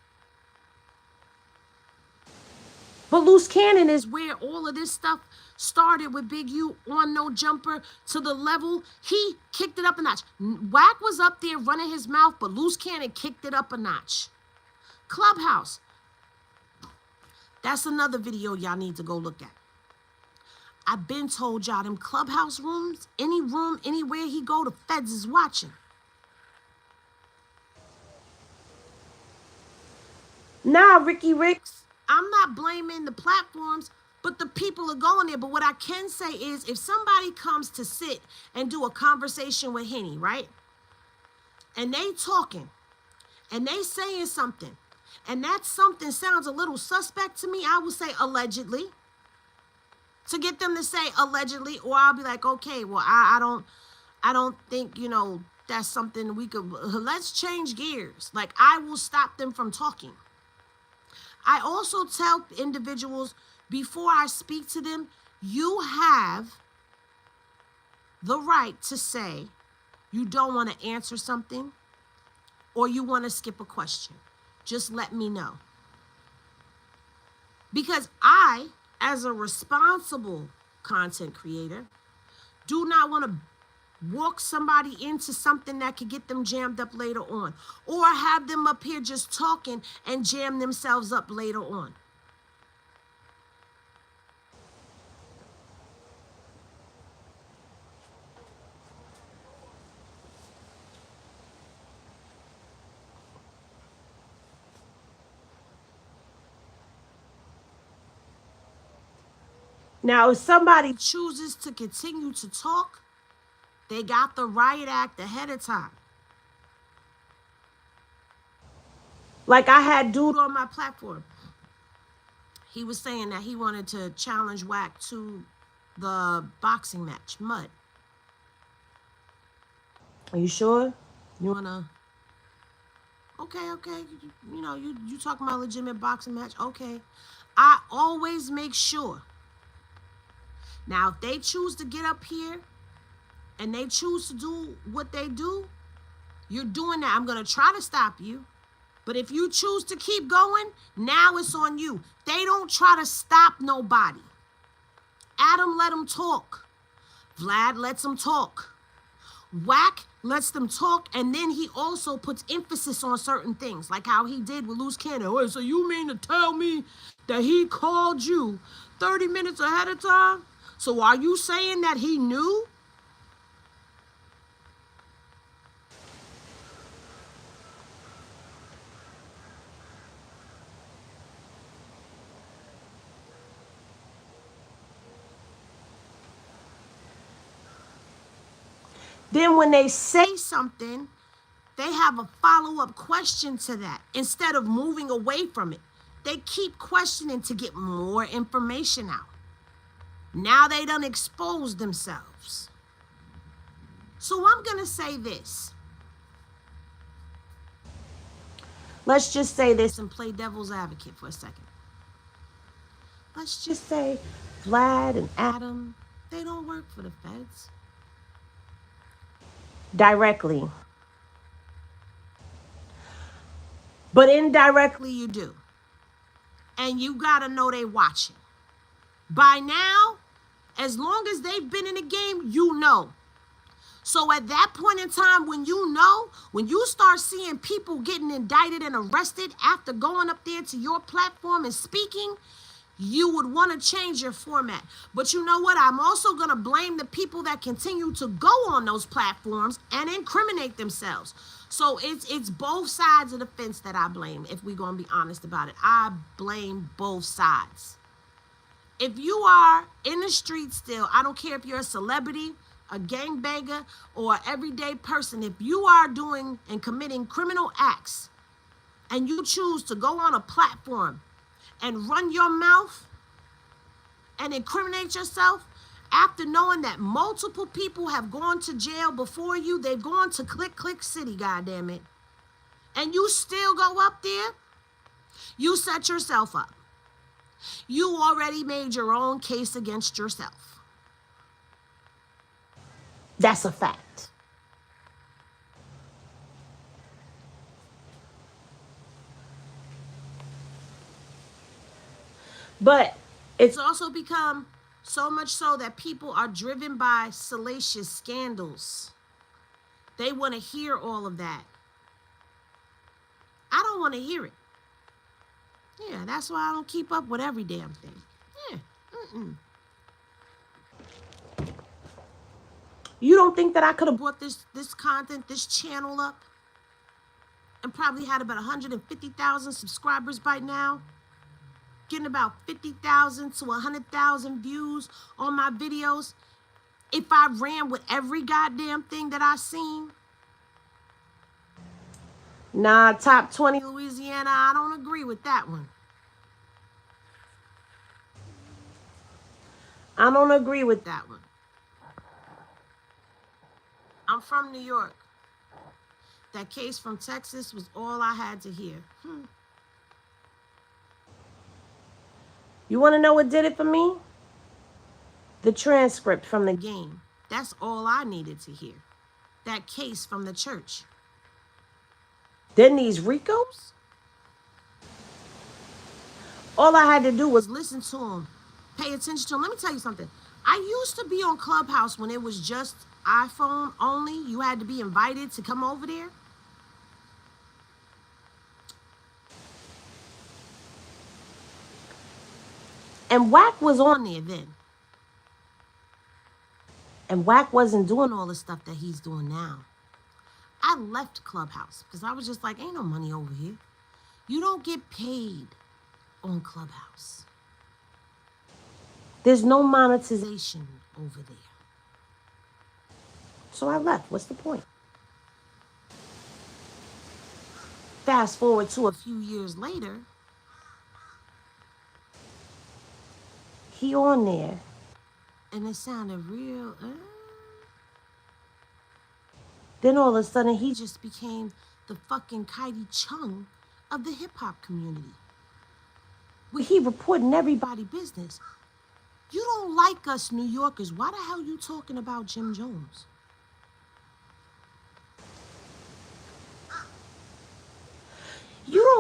But Loose Cannon is where all of this stuff started with Big U on No Jumper, to the level he kicked it up a notch. Wack was up there running his mouth, but Loose Cannon kicked it up a notch. Clubhouse. That's another video y'all need to go look at. I've been told y'all them Clubhouse rooms, any room, anywhere he go, the feds is watching. Nah, Ricky Ricks, I'm not blaming the platforms, but the people are going there. But what I can say is, if somebody comes to sit and do a conversation with Henny, right? And they talking, and they saying something, and that something sounds a little suspect to me, I will say allegedly. To get them to say allegedly, or I'll be like, okay, well, I don't think, you know, that's something we could, let's change gears. Like, I will stop them from talking. I also tell individuals, before I speak to them, you have the right to say you don't want to answer something or you want to skip a question. Just let me know. Because I, as a responsible content creator, do not want to walk somebody into something that could get them jammed up later on, or have them up here just talking and jam themselves up later on. Now, if somebody chooses to continue to talk, they got the riot act ahead of time. Like, I had dude on my platform. He was saying that he wanted to challenge Wack to the boxing match, Mud. Are you sure? You wanna? Okay. You know, you talking about legitimate boxing match? Okay. I always make sure. Now, if they choose to get up here and they choose to do what they do, You're doing that. I'm going to try to stop you. But if you choose to keep going, now it's on you. They don't try to stop nobody. Adam let them talk. Vlad lets them talk. Wack lets them talk, and then he also puts emphasis on certain things, like how he did with Loose Cannon. Wait, so you mean to tell me that he called you 30 minutes ahead of time? So are you saying that he knew? Then when they say something, they have a follow-up question to that instead of moving away from it. They keep questioning to get more information out. Now they done exposed themselves. So I'm going to say this. Let's just say this and play devil's advocate for a second. Let's just say Vlad and Adam, they don't work for the feds. Directly. But indirectly you do. And you gotta know they watching. By now, as long as they've been in the game, you know. So at that point in time, when you know, when you start seeing people getting indicted and arrested after going up there to your platform and speaking, you would want to change your format. But you know what? I'm also going to blame the people that continue to go on those platforms and incriminate themselves. So it's both sides of the fence that I blame, if we're going to be honest about it. I blame both sides. If you are in the street still, I don't care if you're a celebrity, a gangbanger, or an everyday person, if you are doing and committing criminal acts and you choose to go on a platform and run your mouth and incriminate yourself after knowing that multiple people have gone to jail before you, they've gone to click city, goddammit, and you still go up there, you set yourself up. You already made your own case against yourself. That's a fact. But it's also become so much so that people are driven by salacious scandals. They want to hear all of that. I don't want to hear it. Yeah, that's why I don't keep up with every damn thing. Yeah. You don't think that I could have brought this content, this channel up, and probably had about 150,000 subscribers by now? Getting about 50,000 to 100,000 views on my videos if I ran with every goddamn thing that I seen? Nah, top 20 Louisiana, I don't agree with that one. I don't agree with that one. I'm from New York. That case from Texas was all I had to hear. You want to know what did it for me? The transcript from the game. That's all I needed to hear. That case from the church. Then these RICOs? All I had to do was listen to them, pay attention to them. Let me tell you something. I used to be on Clubhouse when it was just iPhone only. You had to be invited to come over there. And Wack was on there then. And Wack wasn't doing all the stuff that he's doing now. I left Clubhouse because I was just like, ain't no money over here. You don't get paid on Clubhouse. There's no monetization over there. So I left. What's the point? Fast forward to a few years later, he on there, and it sounded real. Then all of a sudden, he just became the fucking Kaidi Chung of the hip-hop community. Where he reporting everybody business. You don't like us New Yorkers. Why the hell you talking about Jim Jones?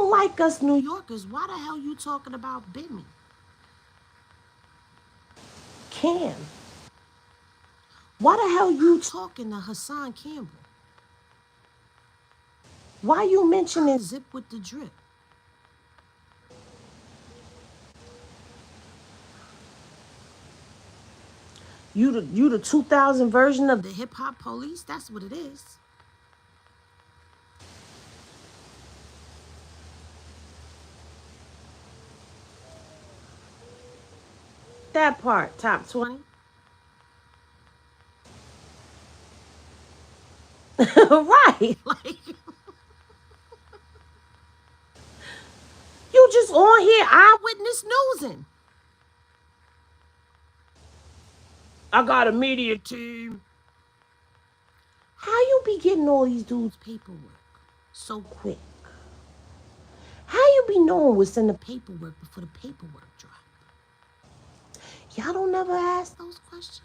don't like us New Yorkers, why the hell you talking about Benny? Cam. Why the hell you talking to Hassan Campbell? Why you mentioning Zip with the Drip? You the 2000 version of the hip hop police? That's what it is. That part, top 20. Right. Like you just on here eyewitness newsing. I got a media team. How you be getting all these dudes' paperwork so quick? How you be knowing what's in the paperwork before the paperwork drop? Y'all don't never ask those questions?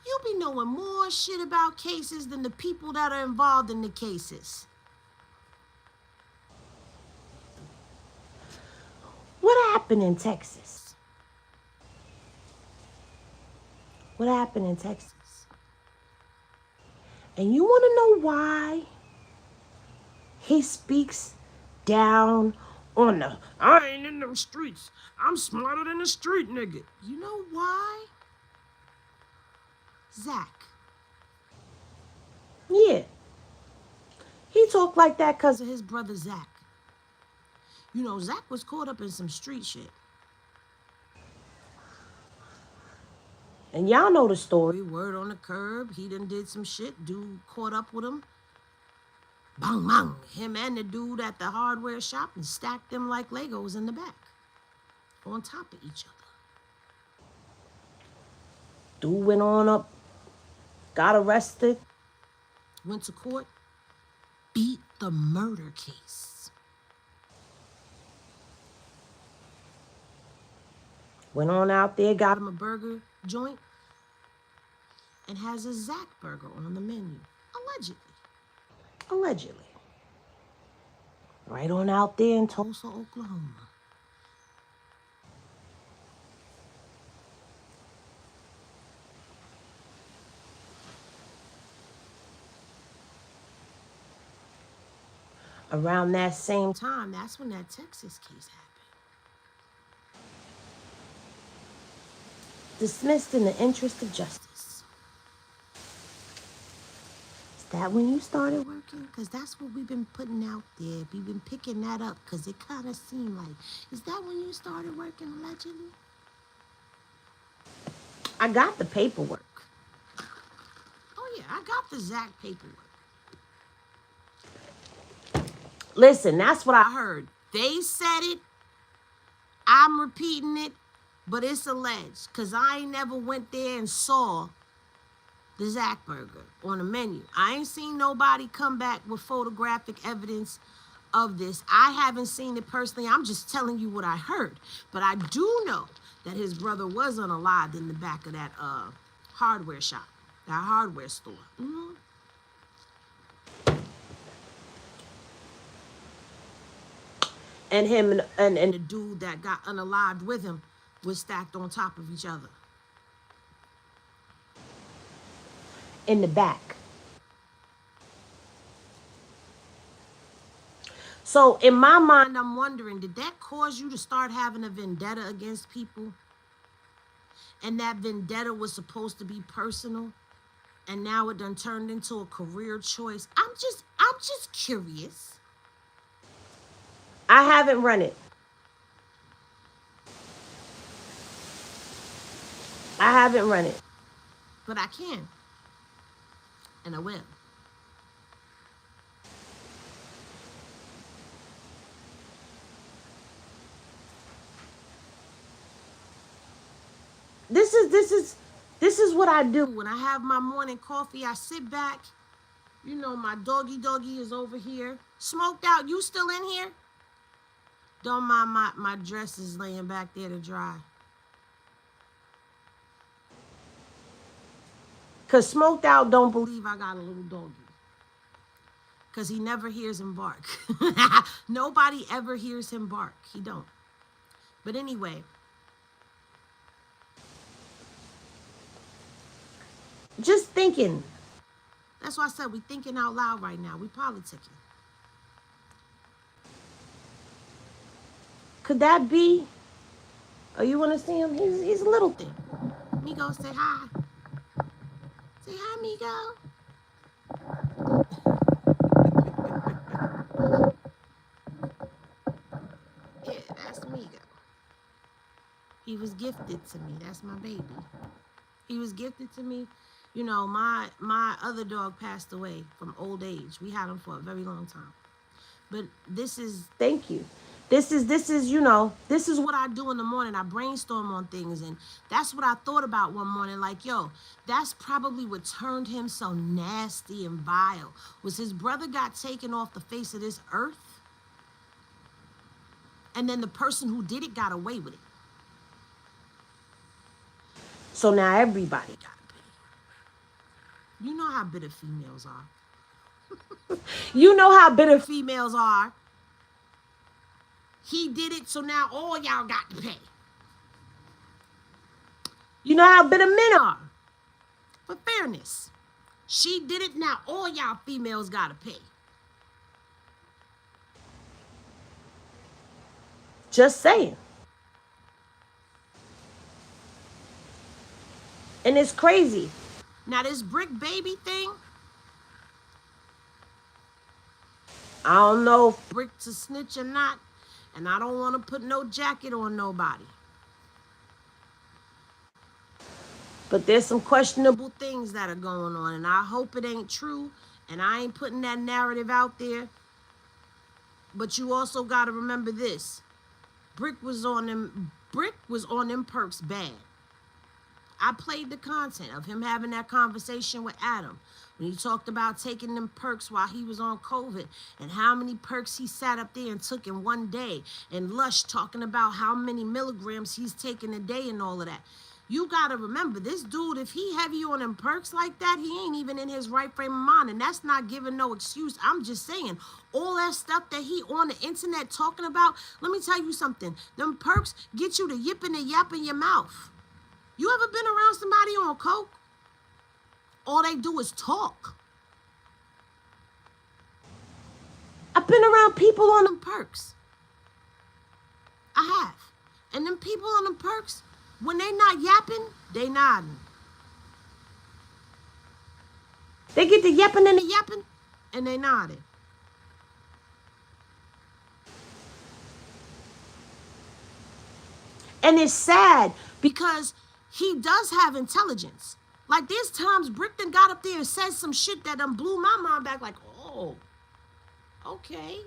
You be knowing more shit about cases than the people that are involved in the cases. What happened in Texas? What happened in Texas? And you want to know why he speaks down on the, I ain't in them streets. I'm smarter than the street nigga. You know why? Zach. Yeah. He talked like that because of his brother Zach. You know, Zach was caught up in some street shit. And y'all know the story. Word on the curb. He done did some shit. Dude caught up with him. Bang, bang. Him and the dude at the hardware shop and stacked them like Legos in the back. On top of each other. Dude went on up. Got arrested. Went to court. Beat the murder case. Went on out there, got him a burger joint, and has a Zach burger on the menu. Allegedly. Allegedly. Right on out there in Tulsa, Oklahoma. Around that same time, that's when that Texas case happened. Dismissed in the interest of justice. Is that when you started working? Because that's what we've been putting out there. We've been picking that up because it kind of seemed like, is that when you started working allegedly? I got the paperwork. Oh yeah, I got the Zach paperwork. Listen, that's what I heard. They said it. I'm repeating it, but it's alleged because I ain't never went there and saw the Zach burger on the menu. I ain't seen nobody come back with photographic evidence of this. I haven't seen it personally. I'm just telling you what I heard. But I do know that his brother was unalived in the back of that hardware shop, that hardware store. Mm-hmm. And him and the dude that got unalived with him was stacked on top of each other. In the back. So in my mind, I'm wondering, did that cause you to start having a vendetta against people? And that vendetta was supposed to be personal? And now it done turned into a career choice? I'm just curious. I haven't run it. I haven't run it. But I can. And I will. This is what I do. When I have my morning coffee, I sit back. You know, my doggy is over here. Smoked out. You still in here? Don't mind my dress is laying back there to dry. Because Smoked Out don't believe I got a little doggy. Because he never hears him bark. Nobody ever hears him bark. He don't. But anyway. Just thinking. That's why I said we thinking out loud right now. We politicking. Could that be? Oh, you want to see him? He's a little thing. Migo, say hi. Say hi, Migo. Yeah, that's Migo. He was gifted to me. That's my baby. He was gifted to me. You know, my other dog passed away from old age. We had him for a very long time. But this is, thank you. This is, you know, this is what I do in the morning. I brainstorm on things, and that's what I thought about one morning. Like, yo, that's probably what turned him so nasty and vile. Was his brother got taken off the face of this earth, and then the person who did it got away with it. So now everybody got to pay. You know how bitter females are. You know how bitter females are. He did it, so now all y'all got to pay. You know how bitter men are. For fairness. She did it, now all y'all females got to pay. Just saying. And it's crazy. Now this brick baby thing, I don't know if Brick's a snitch or not, and I don't want to put no jacket on nobody. But there's some questionable things that are going on, and I hope it ain't true, and I ain't putting that narrative out there. But you also got to remember this. Brick was on them perks bad. I played the content of him having that conversation with Adam when he talked about taking them perks while he was on COVID and how many perks he sat up there and took in one day, and Lush talking about how many milligrams he's taking a day and all of that. You gotta remember, this dude, if he heavy on them perks like that, he ain't even in his right frame of mind, and that's not giving no excuse. I'm just saying, all that stuff that he on the internet talking about, let me tell you something. Them perks get you the yipping and yap in your mouth. You ever been around somebody on coke? All they do is talk. I've been around people on them perks. I have. And them people on them perks, when they not yapping, they nodding. They get the yapping and the yapping, and they nodding. And it's sad because he does have intelligence. Like, there's times Brickton got up there and said some shit that done blew my mind back, like, oh, okay.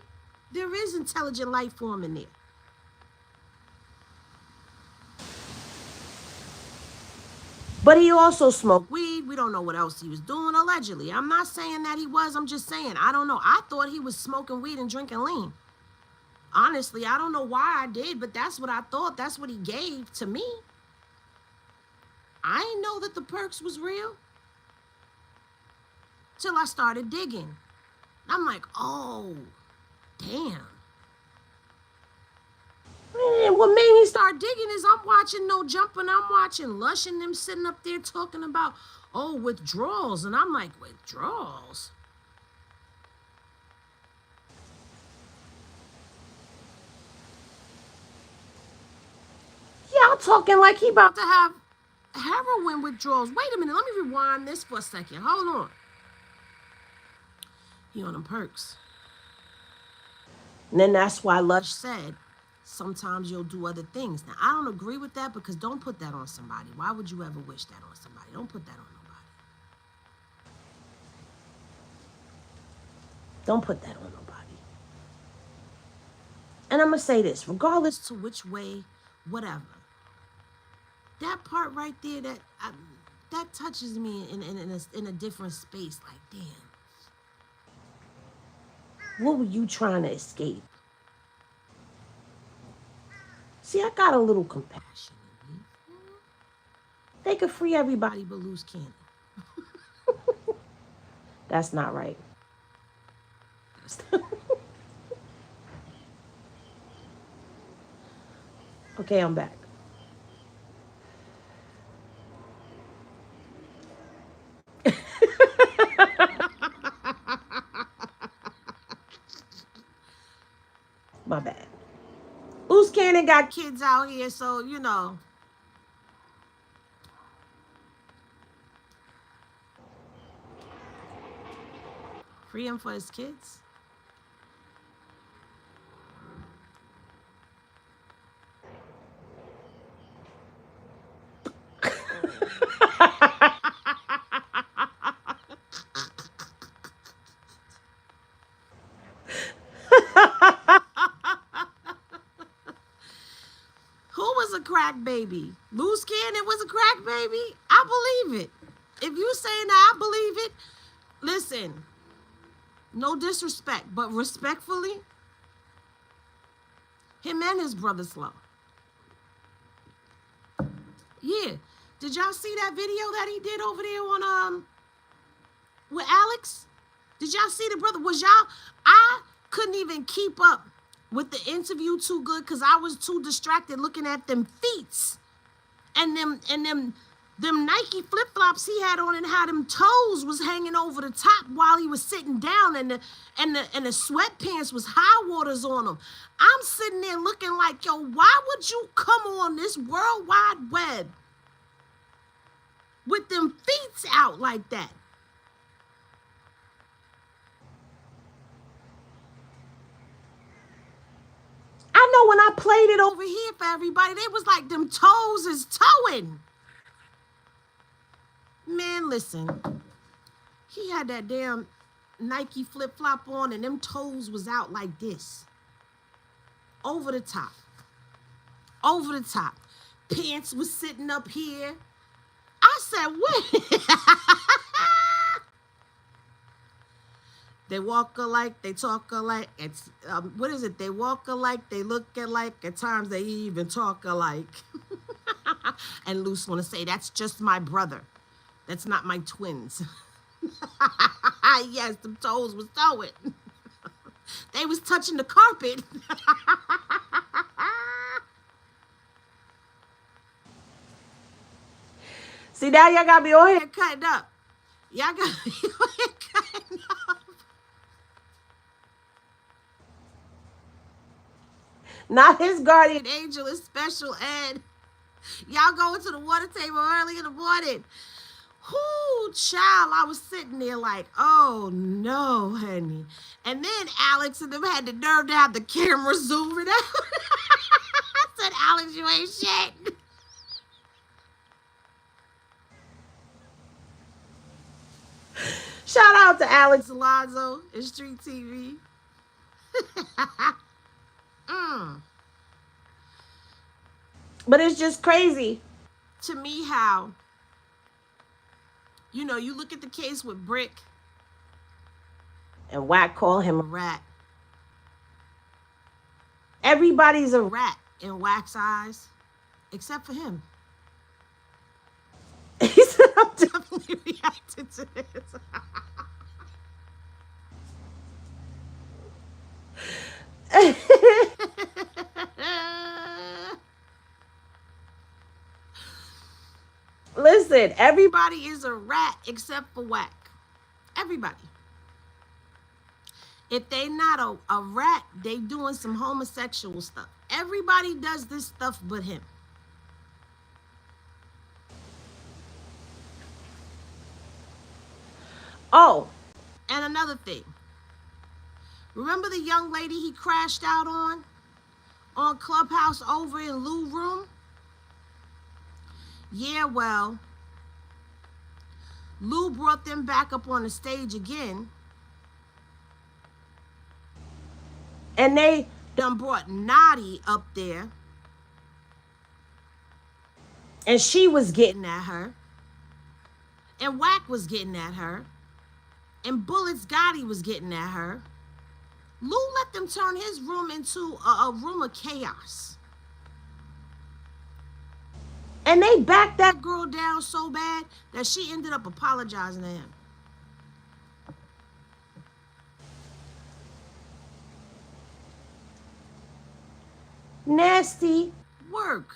There is intelligent life form in there. But he also smoked weed. We don't know what else he was doing, allegedly. I'm not saying that he was. I'm just saying, I don't know. I thought he was smoking weed and drinking lean. Honestly, I don't know why I did, but that's what I thought. That's what he gave to me. I didn't know that the perks was real till I started digging. I'm like, oh, damn. And what made me start digging is I'm watching No Jumping. I'm watching Lush and them sitting up there talking about, oh, withdrawals. And I'm like, withdrawals? Y'all talking like he about to have heroin withdrawals. Wait a minute, let me rewind this for a second. Hold on. He on them perks. And then that's why Lush said, sometimes you'll do other things. Now, I don't agree with that, because don't put that on somebody. Why would you ever wish that on somebody? Don't put that on nobody. Don't put that on nobody. And I'm going to say this, regardless to which way, whatever. That part right there, that touches me in a different space. Like, damn. What were you trying to escape? See, I got a little compassion in me. They could free everybody but lose Candy. That's not right. Okay, I'm back. My bad. Loose cannon got kids out here, so you know. Free him for his kids. Who was a crack baby? Loose cannon was a crack baby? I believe it. If you saying that, I believe it. Listen, no disrespect, but respectfully, him and his brother slow. Yeah. Did y'all see that video that he did over there on with Alex? Did y'all see the brother? Was y'all? I couldn't even keep up with the interview too good because I was too distracted looking at them feet and them Nike flip flops he had on and how them toes was hanging over the top while he was sitting down and the sweatpants was high waters on him. I'm sitting there looking like, yo, why would you come on this World Wide Web with them feet out like that? I know when I played it over here for everybody, they was like, them toes is towing. Man, listen. He had that damn Nike flip-flop on and them toes was out like this. Over the top. Over the top. Pants was sitting up here. I said, wait. They walk alike, they talk alike. It's what is it? They walk alike, they look alike. At times they even talk alike. And Luce want to say, that's just my brother. That's not my twins. Yes, them toes was towing. They was touching the carpet. See, now y'all got me on here cutting up. Y'all got me on here cutting up. Not his guardian angel, is special ed. Y'all going to the water table early in the morning. Whoo, child, I was sitting there like, oh no, honey. And then Alex and them had the nerve to have the camera zooming out. I said, Alex, you ain't shit. Shout out to Alex Alonso and Street TV. But it's just crazy to me how, you know, you look at the case with Brick and Wack call him a rat. Everybody's a rat in Wack's eyes, except for him. He said, I'm definitely reacting to this. Listen, everybody is a rat except for Wack. Everybody. If they not a rat, they doing some homosexual stuff. Everybody does this stuff but him. Oh, and another thing. Remember the young lady he crashed out on Clubhouse over in Lou Room? Yeah, well, Lou brought them back up on the stage again. And they done brought Naughty up there. And she was getting at her. And Wack was getting at her. And Bullets Gotti was getting at her. Lou let them turn his room into a room of chaos. And they backed that girl down so bad that she ended up apologizing to him. Nasty work.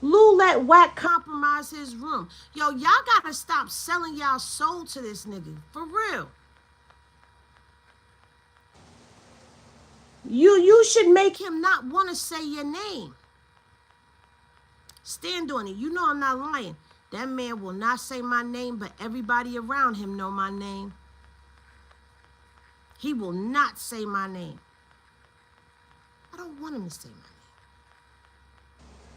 Lou let Wack compromise his room. Yo, y'all gotta stop selling y'all soul to this nigga. For real. You should make him not want to say your name. Stand on it. You know I'm not lying. That man will not say my name, but everybody around him know my name. He will not say my name. I don't want him to say my name.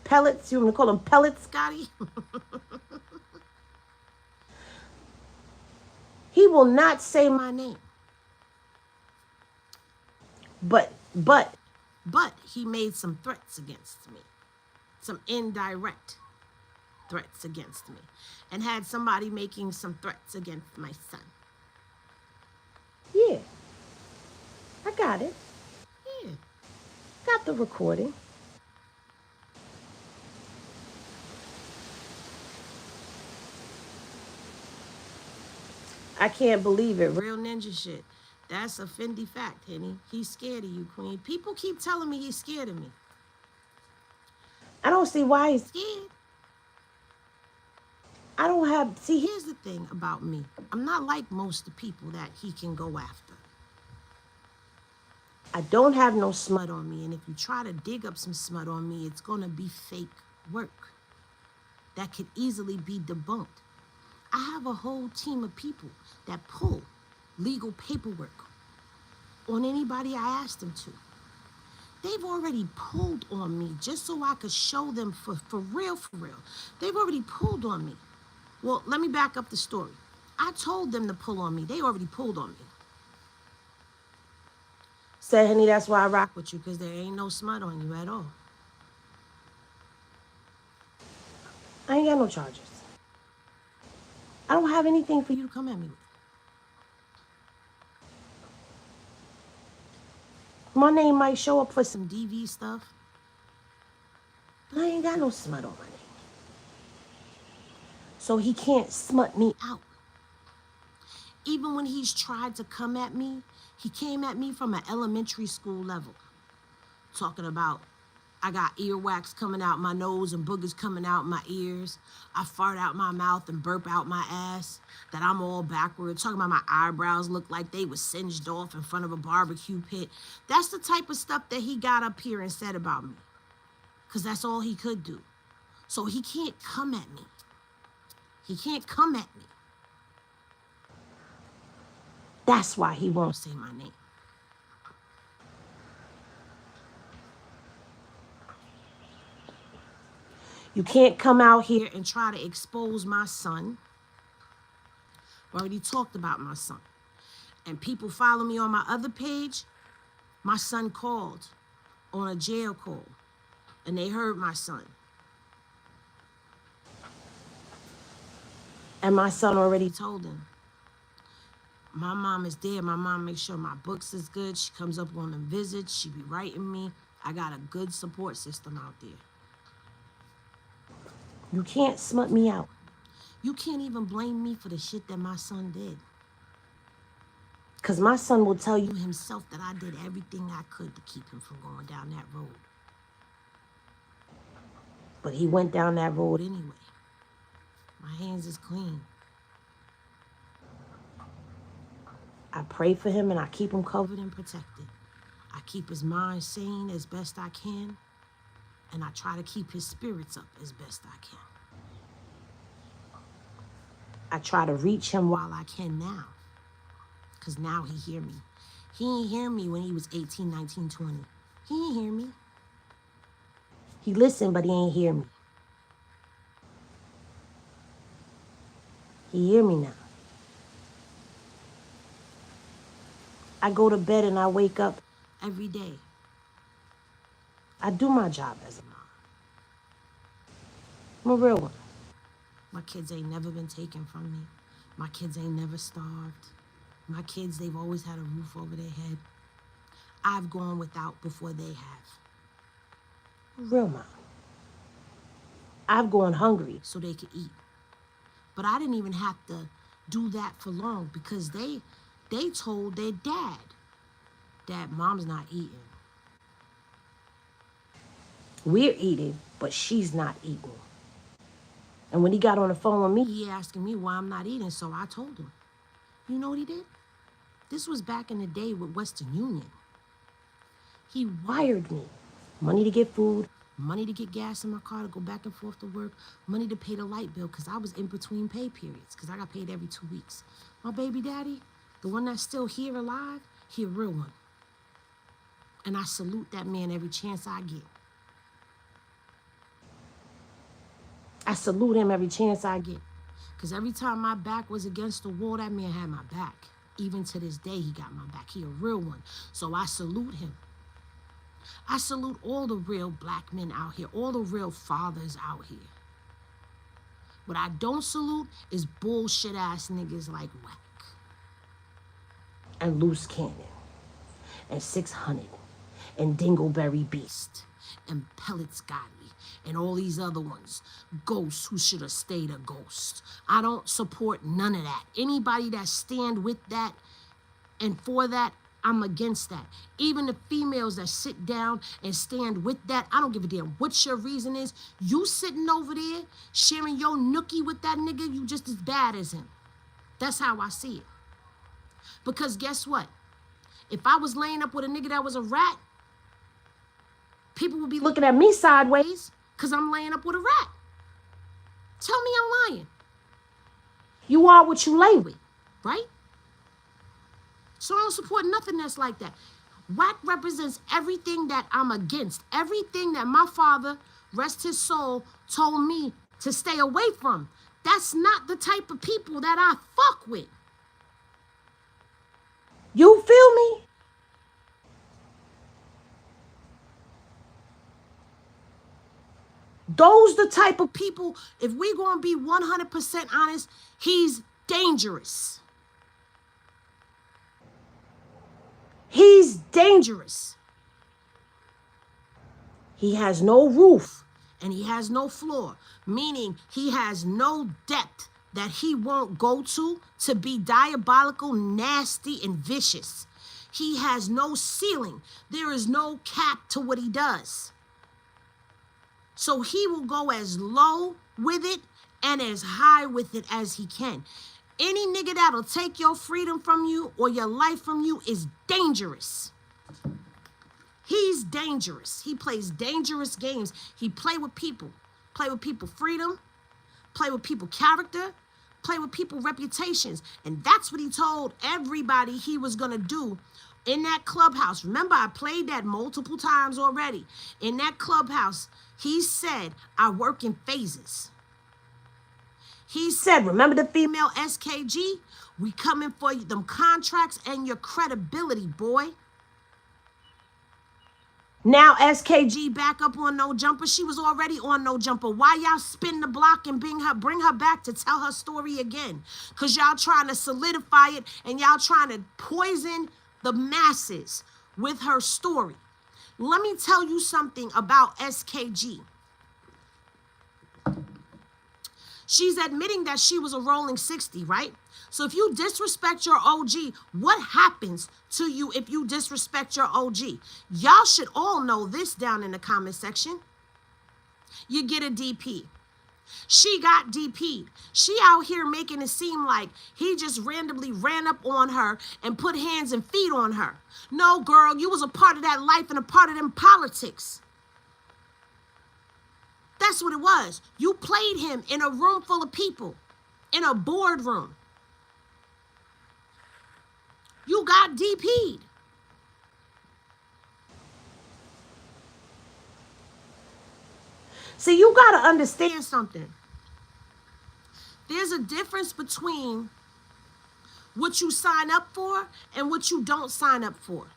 Pellets, you want to call him Pellets, Scotty? He will not say my name. But he made some threats against me. Some indirect threats against me. And had somebody making some threats against my son. Yeah. I got it. Yeah. Got the recording. I can't believe it. Real ninja shit. That's a Fendi fact, Henny. He's scared of you, Queen. People keep telling me he's scared of me. I don't see why he's scared. I don't have... See, here's the thing about me. I'm not like most of the people that he can go after. I don't have no smut on me, and if you try to dig up some smut on me, it's going to be fake work that could easily be debunked. I have a whole team of people that pull legal paperwork on anybody I ask them to. They've already pulled on me just so I could show them for real, for real. They've already pulled on me. Well, let me back up the story. I told them to pull on me. They already pulled on me. Said, honey, that's why I rock with you, because there ain't no smut on you at all. I ain't got no charges. I don't have anything for you to come at me with. My name might show up for some DV stuff, but I ain't got no smut on my name. So he can't smut me out. Even when he's tried to come at me, he came at me from an elementary school level. Talking about, I got earwax coming out my nose and boogers coming out my ears. I fart out my mouth and burp out my ass. That I'm all backward. Talking about my eyebrows look like they was singed off in front of a barbecue pit. That's the type of stuff that he got up here and said about me. Because that's all he could do. So he can't come at me. He can't come at me. That's why he won't say my name. You can't come out here and try to expose my son. I already talked about my son. And people follow me on my other page. My son called on a jail call. And they heard my son. And my son already told him. My mom is there. My mom makes sure my books is good. She comes up on them visits. She be writing me. I got a good support system out there. You can't smut me out. You can't even blame me for the shit that my son did. Because my son will tell you himself that I did everything I could to keep him from going down that road. But he went down that road anyway. My hands is clean. I pray for him and I keep him covered and protected. I keep his mind sane as best I can. And I try to keep his spirits up as best I can. I try to reach him while I can now. Because now he hear me. He ain't hear me when he was 18, 19, 20. He ain't hear me. He listened, but he ain't hear me. He hear me now. I go to bed and I wake up every day. I do my job as a mom. I'm a real one. My kids ain't never been taken from me. My kids ain't never starved. My kids, they've always had a roof over their head. I've gone without before they have. A real mom. I've gone hungry so they could eat. But I didn't even have to do that for long because they told their dad, Dad, mom's not eating. We're eating, but she's not eating. And when he got on the phone with me, he asking me why I'm not eating, so I told him. You know what he did? This was back in the day with Western Union. He wired me money to get food, money to get gas in my car to go back and forth to work, money to pay the light bill because I was in between pay periods because I got paid every 2 weeks. My baby daddy, the one that's still here alive, he a real one. And I salute that man every chance I get. I salute him every chance I get. Because every time my back was against the wall, that man had my back. Even to this day, he got my back. He a real one. So I salute him. I salute all the real black men out here, all the real fathers out here. What I don't salute is bullshit ass niggas like Wack and Loose Cannon and 600 and Dingleberry Beast and Pellets Gotti and all these other ones. Ghosts who should have stayed a ghost. I don't support none of that. Anybody that stand with that and for that, I'm against that. Even the females that sit down and stand with that, I don't give a damn what your reason is. You sitting over there sharing your nookie with that nigga, you just as bad as him. That's how I see it. Because guess what? If I was laying up with a nigga that was a rat, people would be looking at me sideways because I'm laying up with a rat. Tell me I'm lying. You are what you lay with, right? So I don't support nothing that's like that. Wack represents everything that I'm against. Everything that my father, rest his soul, told me to stay away from. That's not the type of people that I fuck with. You feel me? Those the type of people, if we gonna be 100% honest, he's dangerous. He's dangerous. He has no roof and he has no floor, meaning he has no depth that he won't go to be diabolical, nasty, and vicious. He has no ceiling. There is no cap to what he does. So he will go as low with it and as high with it as he can. Any nigga that'll take your freedom from you or your life from you is dangerous. He's dangerous. He plays dangerous games. He play with people. Play with people freedom. Play with people character. Play with people reputations. And that's what he told everybody he was going to do in that clubhouse. Remember, I played that multiple times already. In that clubhouse, he said, I work in phases. He said, remember the female SKG? We coming for you, them contracts and your credibility, boy. Now SKG back up on No Jumper. She was already on No Jumper. Why y'all spin the block and bring her back to tell her story again? Because y'all trying to solidify it and y'all trying to poison the masses with her story. Let me tell you something about SKG. She's admitting that she was a rolling 60, right? So if you disrespect your OG, what happens to you if you disrespect your OG? Y'all should all know this down in the comment section. You get a DP. She got DP'd. She out here making it seem like he just randomly ran up on her and put hands and feet on her. No, girl, you was a part of that life and a part of them politics. That's what it was. You played him in a room full of people, in a boardroom. You got DP'd. See, you got to understand something. There's a difference between what you sign up for and what you don't sign up for.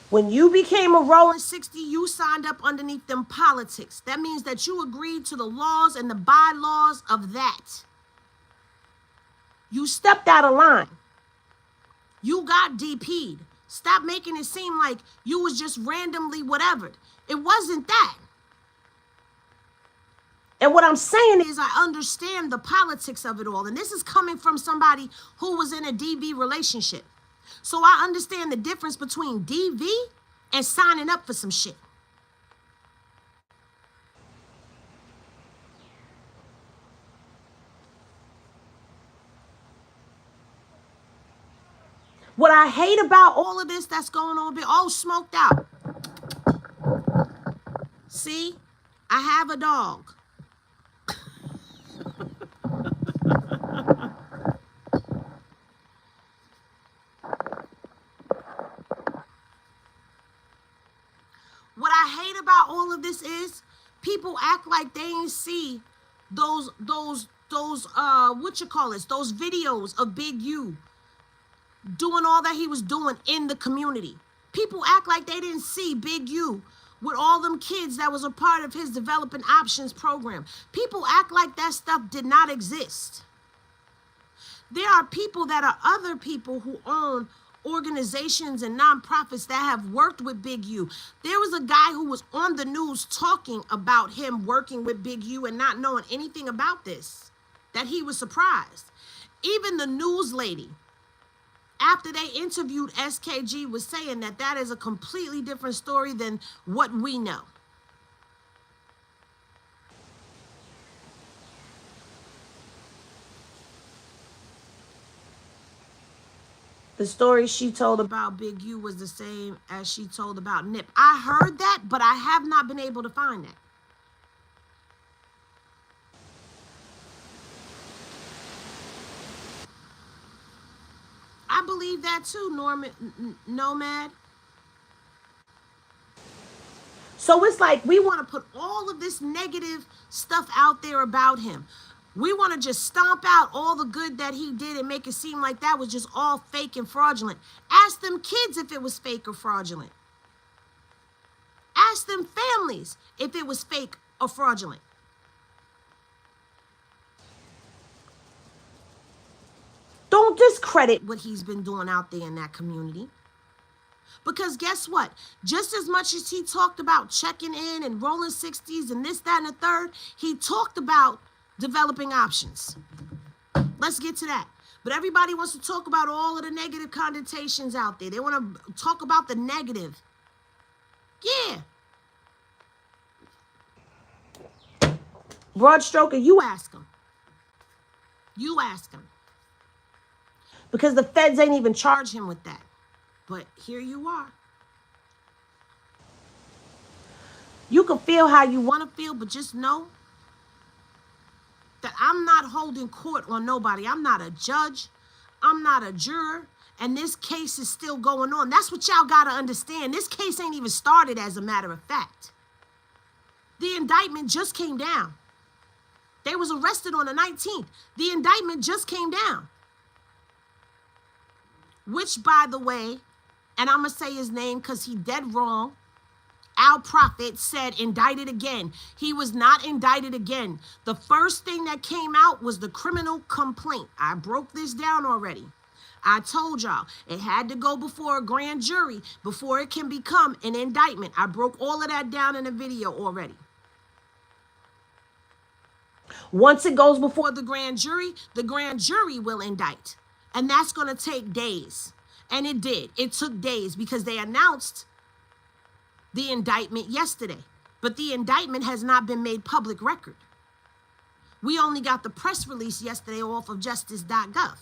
When you became a rolling 60, you signed up underneath them politics. That means that you agreed to the laws and the bylaws of that. You stepped out of line. You got DP'd. Stop making it seem like you was just randomly whatever. It wasn't that. And what I'm saying is I understand the politics of it all. And this is coming from somebody who was in a DV relationship. So I understand the difference between DV and signing up for some shit. What I hate about all of this that's going on, oh, smoked out. See, I have a dog. What I hate about all of this is people act like they ain't see those what you call it, those videos of Big U doing all that he was doing in the community. People act like they didn't see Big U with all them kids that was a part of his developing options program. People act like that stuff did not exist. There are people that are other people who own organizations and nonprofits that have worked with Big U. There was a guy who was on the news talking about him working with Big U and not knowing anything about this, that he was surprised. Even the news lady, after they interviewed SKG, was saying that that is a completely different story than what we know. The story she told about Big U was the same as she told about Nip. I heard that, but I have not been able to find that. I believe that too, Nomad. So it's like we want to put all of this negative stuff out there about him. We want to just stomp out all the good that he did and make it seem like that was just all fake and fraudulent. Ask them kids if it was fake or fraudulent. Ask them families if it was fake or fraudulent. Don't discredit what he's been doing out there in that community. Because guess what? Just as much as he talked about checking in and rolling 60s and this, that, and the third, he talked about developing options. Let's get to that. But everybody wants to talk about all of the negative connotations out there. They want to talk about the negative. Yeah. Broad stroker, you ask them. You ask him. Because the feds ain't even charge him with that. But here you are. You can feel how you want to feel, but just know that I'm not holding court on nobody. I'm not a judge. I'm not a juror. And this case is still going on. That's what y'all got to understand. This case ain't even started, as a matter of fact. The indictment just came down. They was arrested on the 19th. The indictment just came down. Which, by the way, and I'm going to say his name because he dead wrong, Al Prophet said indicted again. He was not indicted again. The first thing that came out was the criminal complaint. I broke this down already. I told y'all it had to go before a grand jury before it can become an indictment. I broke all of that down in a video already. Once it goes before the grand jury will indict. And that's going to take days. And it did. It took days because they announced the indictment yesterday. But the indictment has not been made public record. We only got the press release yesterday off of justice.gov.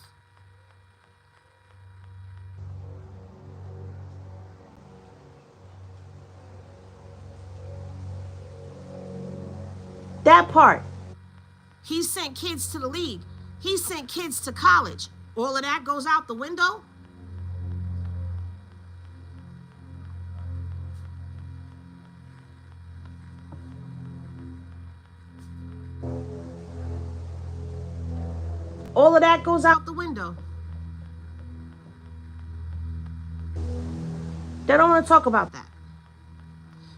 That part. He sent kids to the league. He sent kids to college. All of that goes out the window. All of that goes out the window. They don't want to talk about that.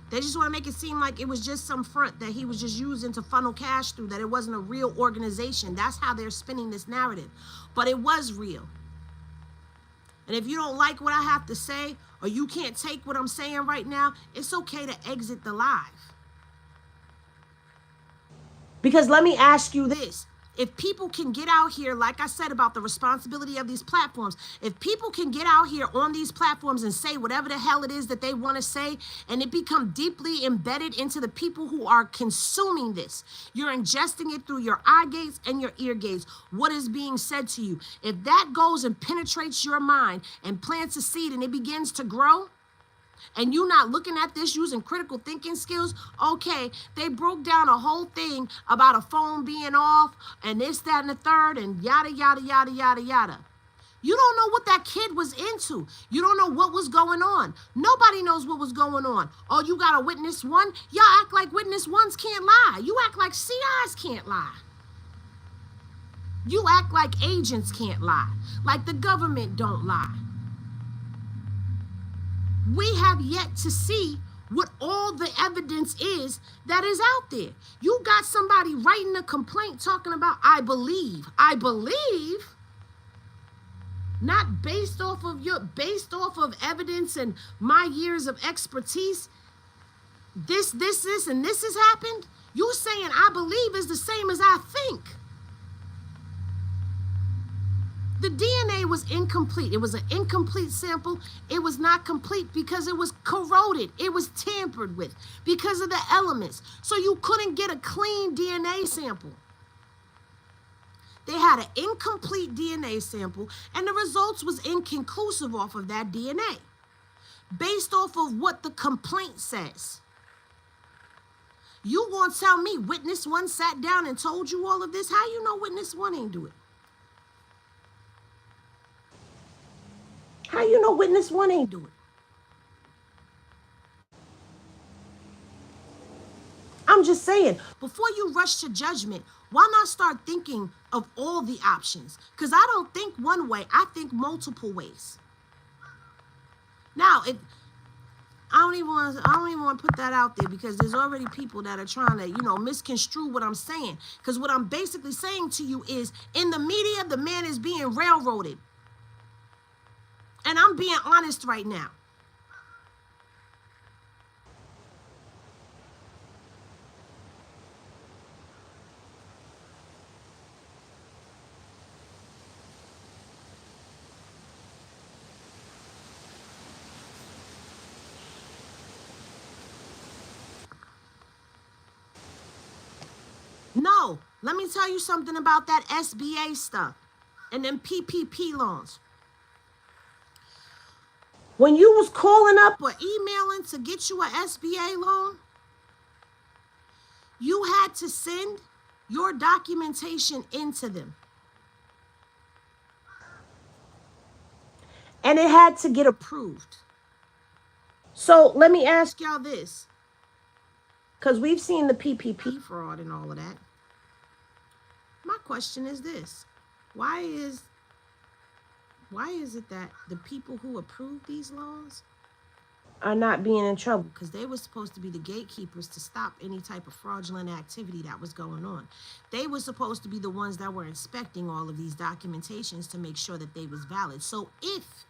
They just want to make it seem like it was just some front that he was just using to funnel cash through, that it wasn't a real organization. That's how they're spinning this narrative. But it was real. And if you don't like what I have to say, or you can't take what I'm saying right now, it's okay to exit the live. Because let me ask you this. If people can get out here, like I said about the responsibility of these platforms, if people can get out here on these platforms and say whatever the hell it is that they want to say, and it become deeply embedded into the people who are consuming this, you're ingesting it through your eye gates and your ear gates, what is being said to you. If that goes and penetrates your mind and plants a seed and it begins to grow, and you not looking at this using critical thinking skills, okay, they broke down a whole thing about a phone being off and this, that, and the third, and yada, yada, yada, yada, yada. You don't know what that kid was into. You don't know what was going on. Nobody knows what was going on. Oh, you got a witness one? Y'all act like witness ones can't lie. You act like CIs can't lie. You act like agents can't lie. Like the government don't lie. We have yet to see what all the evidence is that is out there. You got somebody writing a complaint talking about, I believe, not based off of evidence and my years of expertise. This, and this has happened. You saying I believe is the same as I think. The DNA was incomplete. It was an incomplete sample. It was not complete because it was corroded. It was tampered with because of the elements. So you couldn't get a clean DNA sample. They had an incomplete DNA sample, and the results was inconclusive off of that DNA, based off of what the complaint says. You gonna tell me witness one sat down and told you all of this? How you know witness one ain't do it? How you know witness one ain't do it? I'm just saying, before you rush to judgment, why not start thinking of all the options? Because I don't think one way, I think multiple ways. Now, I don't even want to put that out there because there's already people that are trying to, misconstrue what I'm saying. Because what I'm basically saying to you is, in the media, the man is being railroaded. And I'm being honest right now. No, let me tell you something about that SBA stuff and them PPP loans. When you was calling up or emailing to get you an SBA loan, you had to send your documentation into them. And it had to get approved. So let me ask y'all this, because we've seen the PPP fraud and all of that. My question is this: why is it that the people who approve these laws are not being in trouble? Because they were supposed to be the gatekeepers to stop any type of fraudulent activity that was going on. They were supposed to be the ones that were inspecting all of these documentations to make sure that they was valid. So if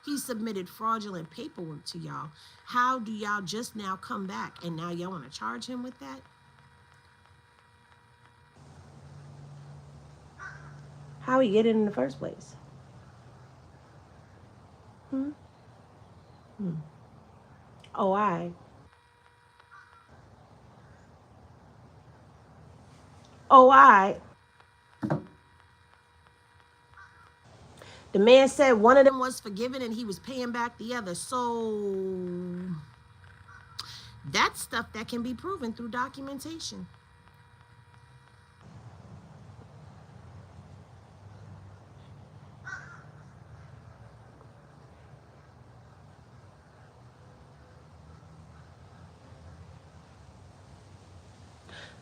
he submitted fraudulent paperwork to y'all, how do y'all just now come back and now y'all want to charge him with that? How he get it in the first place? Oh, the man said one of them was forgiven and he was paying back the other. So that's stuff that can be proven through documentation.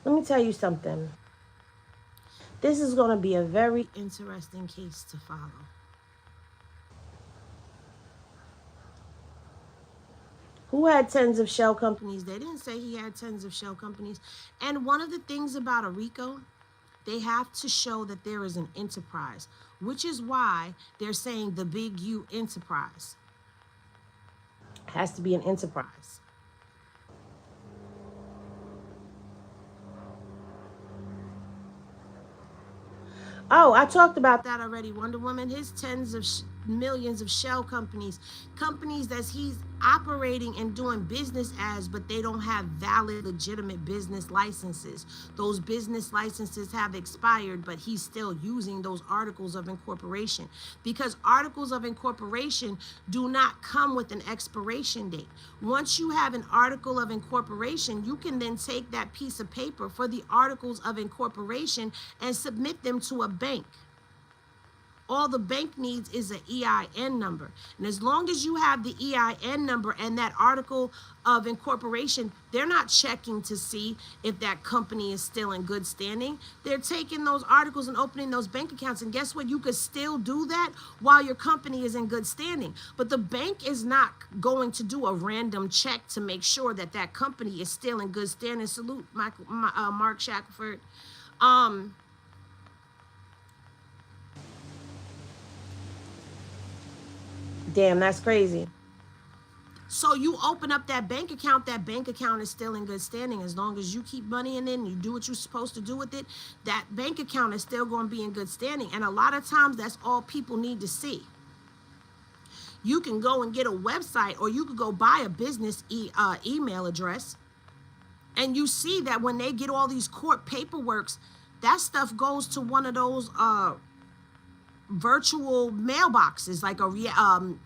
Let me tell you something. This is going to be a very interesting case to follow. Who had tens of shell companies? They didn't say he had tens of shell companies. And one of the things about a RICO, they have to show that there is an enterprise, which is why they're saying the big U enterprise. It has to be an enterprise. Oh, I talked about that already. Wonder Woman, his tens of millions of shell companies, companies that he's operating and doing business as, but they don't have valid, legitimate business licenses. Those business licenses have expired, but he's still using those articles of incorporation because articles of incorporation do not come with an expiration date. Once you have an article of incorporation, you can then take that piece of paper for the articles of incorporation and submit them to a bank. All the bank needs is an EIN number. And as long as you have the EIN number and that article of incorporation, they're not checking to see if that company is still in good standing. They're taking those articles and opening those bank accounts. And guess what? You could still do that while your company is in good standing. But the bank is not going to do a random check to make sure that that company is still in good standing. Salute, Mark Shackelford. Damn, that's crazy. So you open up that bank account is still in good standing. As long as you keep money in it and you do what you're supposed to do with it, that bank account is still going to be in good standing. And a lot of times that's all people need to see. You can go and get a website, or you could go buy a business email address, and you see that when they get all these court paperworks, that stuff goes to one of those virtual mailboxes, like a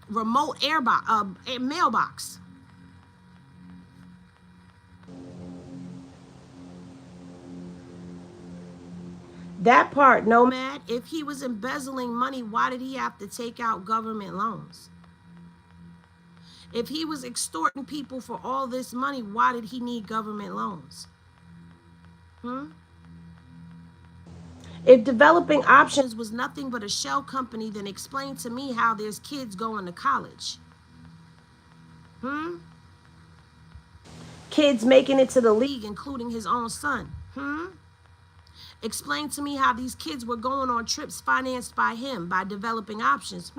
remote mailbox. That part, Nomad, if he was embezzling money, why did he have to take out government loans? If he was extorting people for all this money, why did he need government loans? If developing options was nothing but a shell company, then explain to me how there's kids going to college. Kids making it to the league, including his own son. Explain to me how these kids were going on trips financed by him, by developing options.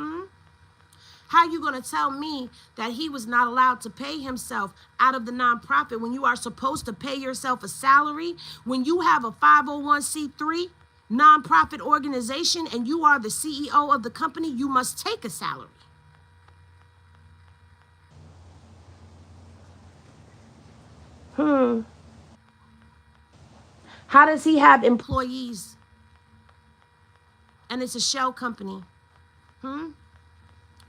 How you going to tell me that he was not allowed to pay himself out of the nonprofit when you are supposed to pay yourself a salary? When you have a 501c3 nonprofit organization and you are the CEO of the company, you must take a salary. How does he have employees and it's a shell company?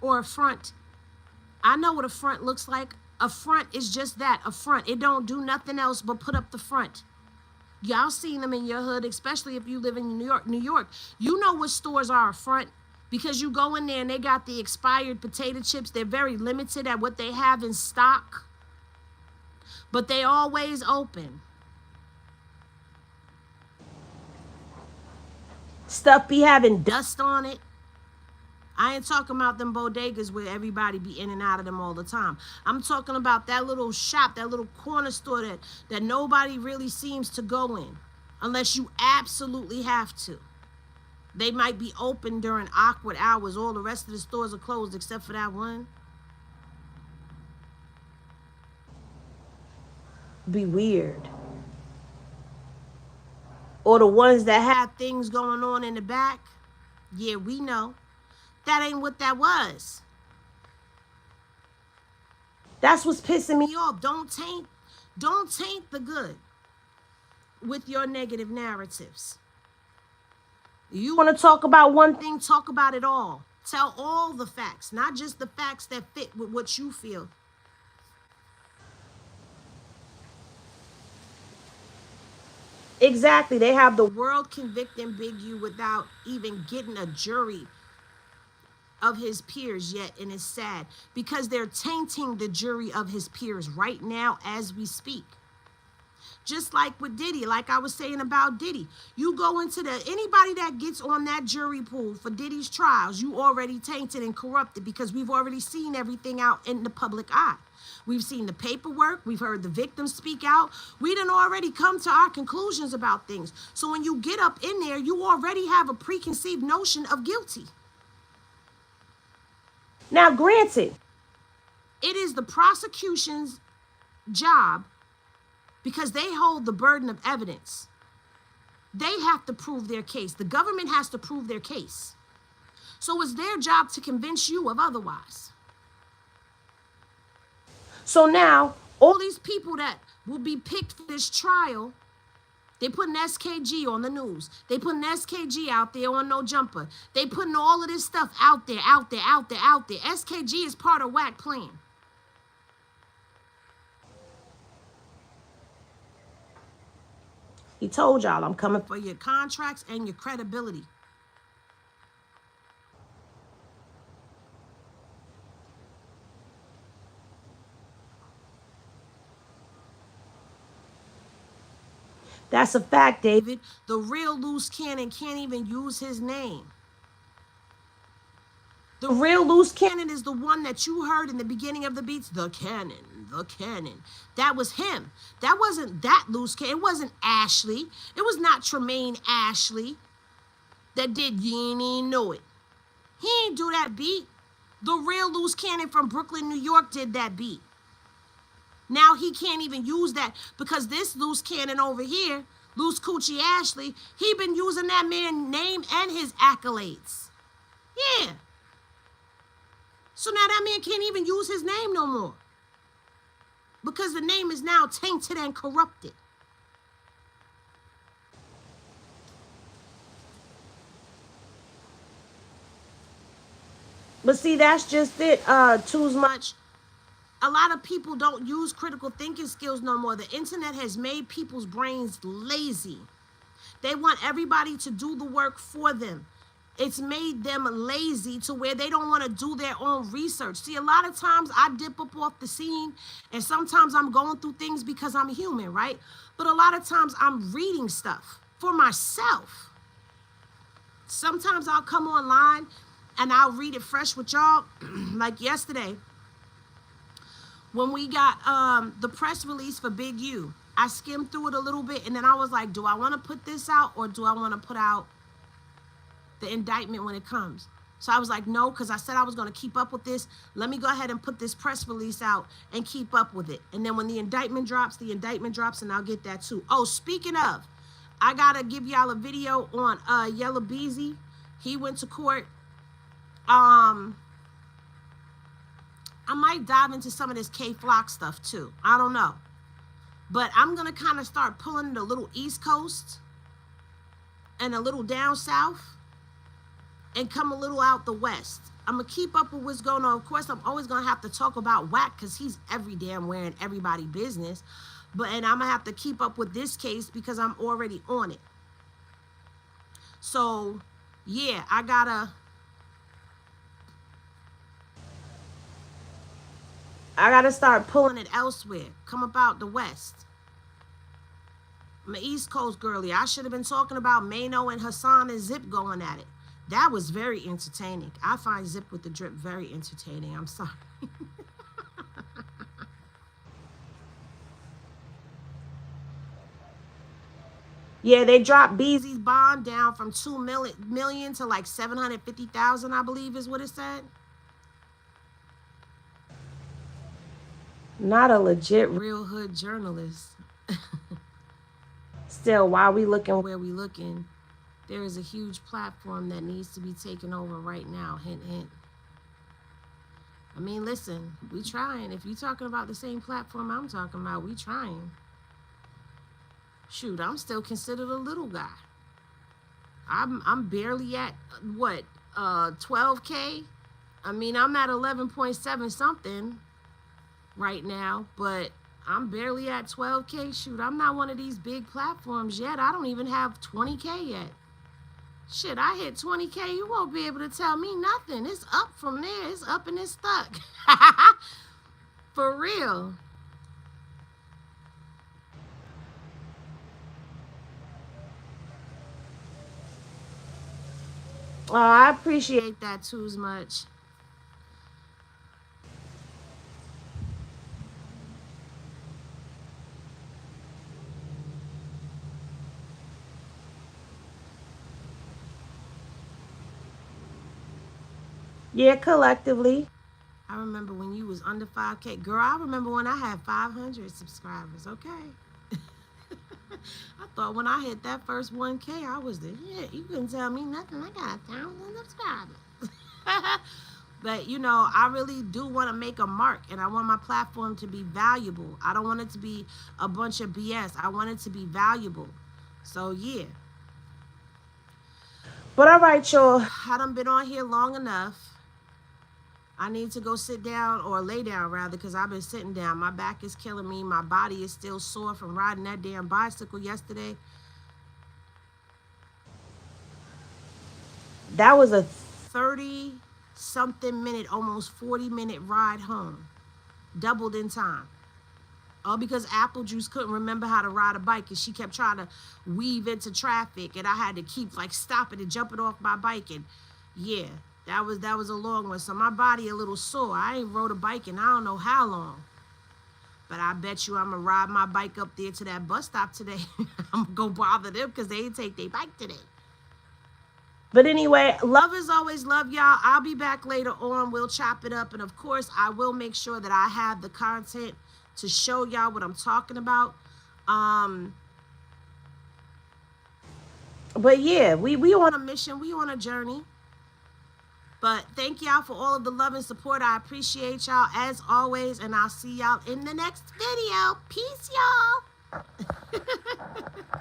Or a front? I know what a front looks like. A front is just that, a front. It don't do nothing else but put up the front. Y'all seen them in your hood, especially if you live in New York. New York, you know what stores are a front because you go in there and they got the expired potato chips. They're very limited at what they have in stock, but they always open. Stuff be having dust on it. I ain't talking about them bodegas where everybody be in and out of them all the time. I'm talking about that little shop, that little corner store that nobody really seems to go in unless you absolutely have to. They might be open during awkward hours. All the rest of the stores are closed except for that one. Be weird. Or the ones that have things going on in the back. Yeah, we know. That ain't what that was. That's what's pissing me off. Don't taint the good with your negative narratives. You want to talk about one thing, talk about it all. Tell all the facts, not just the facts that fit with what you feel. Exactly. They have the world convicting Big U without even getting a jury of his peers yet, and it's sad because they're tainting the jury of his peers right now as we speak. Just like with Diddy, like I was saying about Diddy, you go into anybody that gets on that jury pool for Diddy's trials, you already tainted and corrupted because we've already seen everything out in the public eye. We've seen the paperwork. We've heard the victims speak out. We done already come to our conclusions about things. So when you get up in there, you already have a preconceived notion of guilty. Now, granted, it is the prosecution's job because they hold the burden of evidence They have to prove their case. The government has to prove their case. So it's their job to convince you of otherwise. So now, all these people that will be picked for this trial, they putting SKG on the news. They putting SKG out there on No Jumper. They putting all of this stuff out there. SKG is part of Wack plan. He told y'all, I'm coming for your contracts and your credibility. That's a fact, David. The real loose cannon can't even use his name. The real loose cannon is the one that you heard in the beginning of the beats. The cannon, the cannon. That was him. That wasn't that loose cannon. It wasn't Ashley. It was not Tremaine Ashley that did You Ain't Even Know It. He ain't do that beat. The real loose cannon from Brooklyn, New York did that beat. Now he can't even use that because this loose cannon over here, Loose Coochie Ashley, he been using that man's name and his accolades. Yeah. So now that man can't even use his name no more because the name is now tainted and corrupted. But see, that's just it, too much. A lot of people don't use critical thinking skills no more. The internet has made people's brains lazy. They want everybody to do the work for them. It's made them lazy to where they don't want to do their own research. See, a lot of times I dip up off the scene and sometimes I'm going through things because I'm human, right? But a lot of times I'm reading stuff for myself. Sometimes I'll come online and I'll read it fresh with y'all. Like yesterday, when we got the press release for Big U, I skimmed through it a little bit and then I was like, do I want to put this out or do I want to put out the indictment when it comes? So I was like, no, because I said I was going to keep up with this. Let me go ahead and put this press release out and keep up with it. And then when the indictment drops and I'll get that too. Oh, speaking of, I got to give y'all a video on Yella Beezy. He went to court. I might dive into some of this K-Flock stuff too. I don't know. But I'm going to kind of start pulling the little East Coast and a little down South and come a little out the West. I'm going to keep up with what's going on. Of course, I'm always going to have to talk about Wack because he's every damn where in everybody's business. And I'm going to have to keep up with this case because I'm already on it. So, yeah, I gotta start pulling it elsewhere. Come about the West. I'm an East Coast girlie. I should have been talking about Mano and Hassan and Zip going at it. That was very entertaining. I find Zip with the drip very entertaining. I'm sorry. Yeah, they dropped Beezy's bond down from 2 million to like 750,000, I believe is what it said. Not a legit real hood journalist. Still, while we looking where we looking, there is a huge platform that needs to be taken over right now. Hint, hint. I mean, listen, we trying. If you talking about the same platform I'm talking about, we trying. Shoot, I'm still considered a little guy. I'm barely at what 12K. I mean, I'm at 11.7 something right now, but I'm barely at 12K. Shoot, I'm not one of these big platforms yet. I don't even have 20K yet. Shit, I hit 20K, you won't be able to tell me nothing. It's up from there. It's up and it's stuck. For real. Oh, I appreciate that too as much. Yeah, collectively. I remember when you was under 5K. Girl, I remember when I had 500 subscribers, okay? I thought when I hit that first 1K, I was the shit. You couldn't tell me nothing. I got 1,000 subscribers. But, you know, I really do want to make a mark, and I want my platform to be valuable. I don't want it to be a bunch of BS. I want it to be valuable. So, yeah. But all right, y'all. I done been on here long enough. I need to go sit down, or lay down rather, because I've been sitting down. My back is killing me. My body is still sore from riding that damn bicycle yesterday. That was a 30 something minute, almost 40-minute ride home. Doubled in time. All because Apple Juice couldn't remember how to ride a bike, and she kept trying to weave into traffic, and I had to keep like stopping and jumping off my bike. And yeah, that was a long one. So my body a little sore. I ain't rode a bike in I don't know how long. But I bet you I'm gonna ride my bike up there to that bus stop today. I'm gonna go bother them because they ain't take their bike today. But anyway, love is always love, y'all. I'll be back later on. We'll chop it up. And of course, I will make sure that I have the content to show y'all what I'm talking about. But yeah, we on a mission. We on a journey. But thank y'all for all of the love and support. I appreciate y'all as always. And I'll see y'all in the next video. Peace, y'all.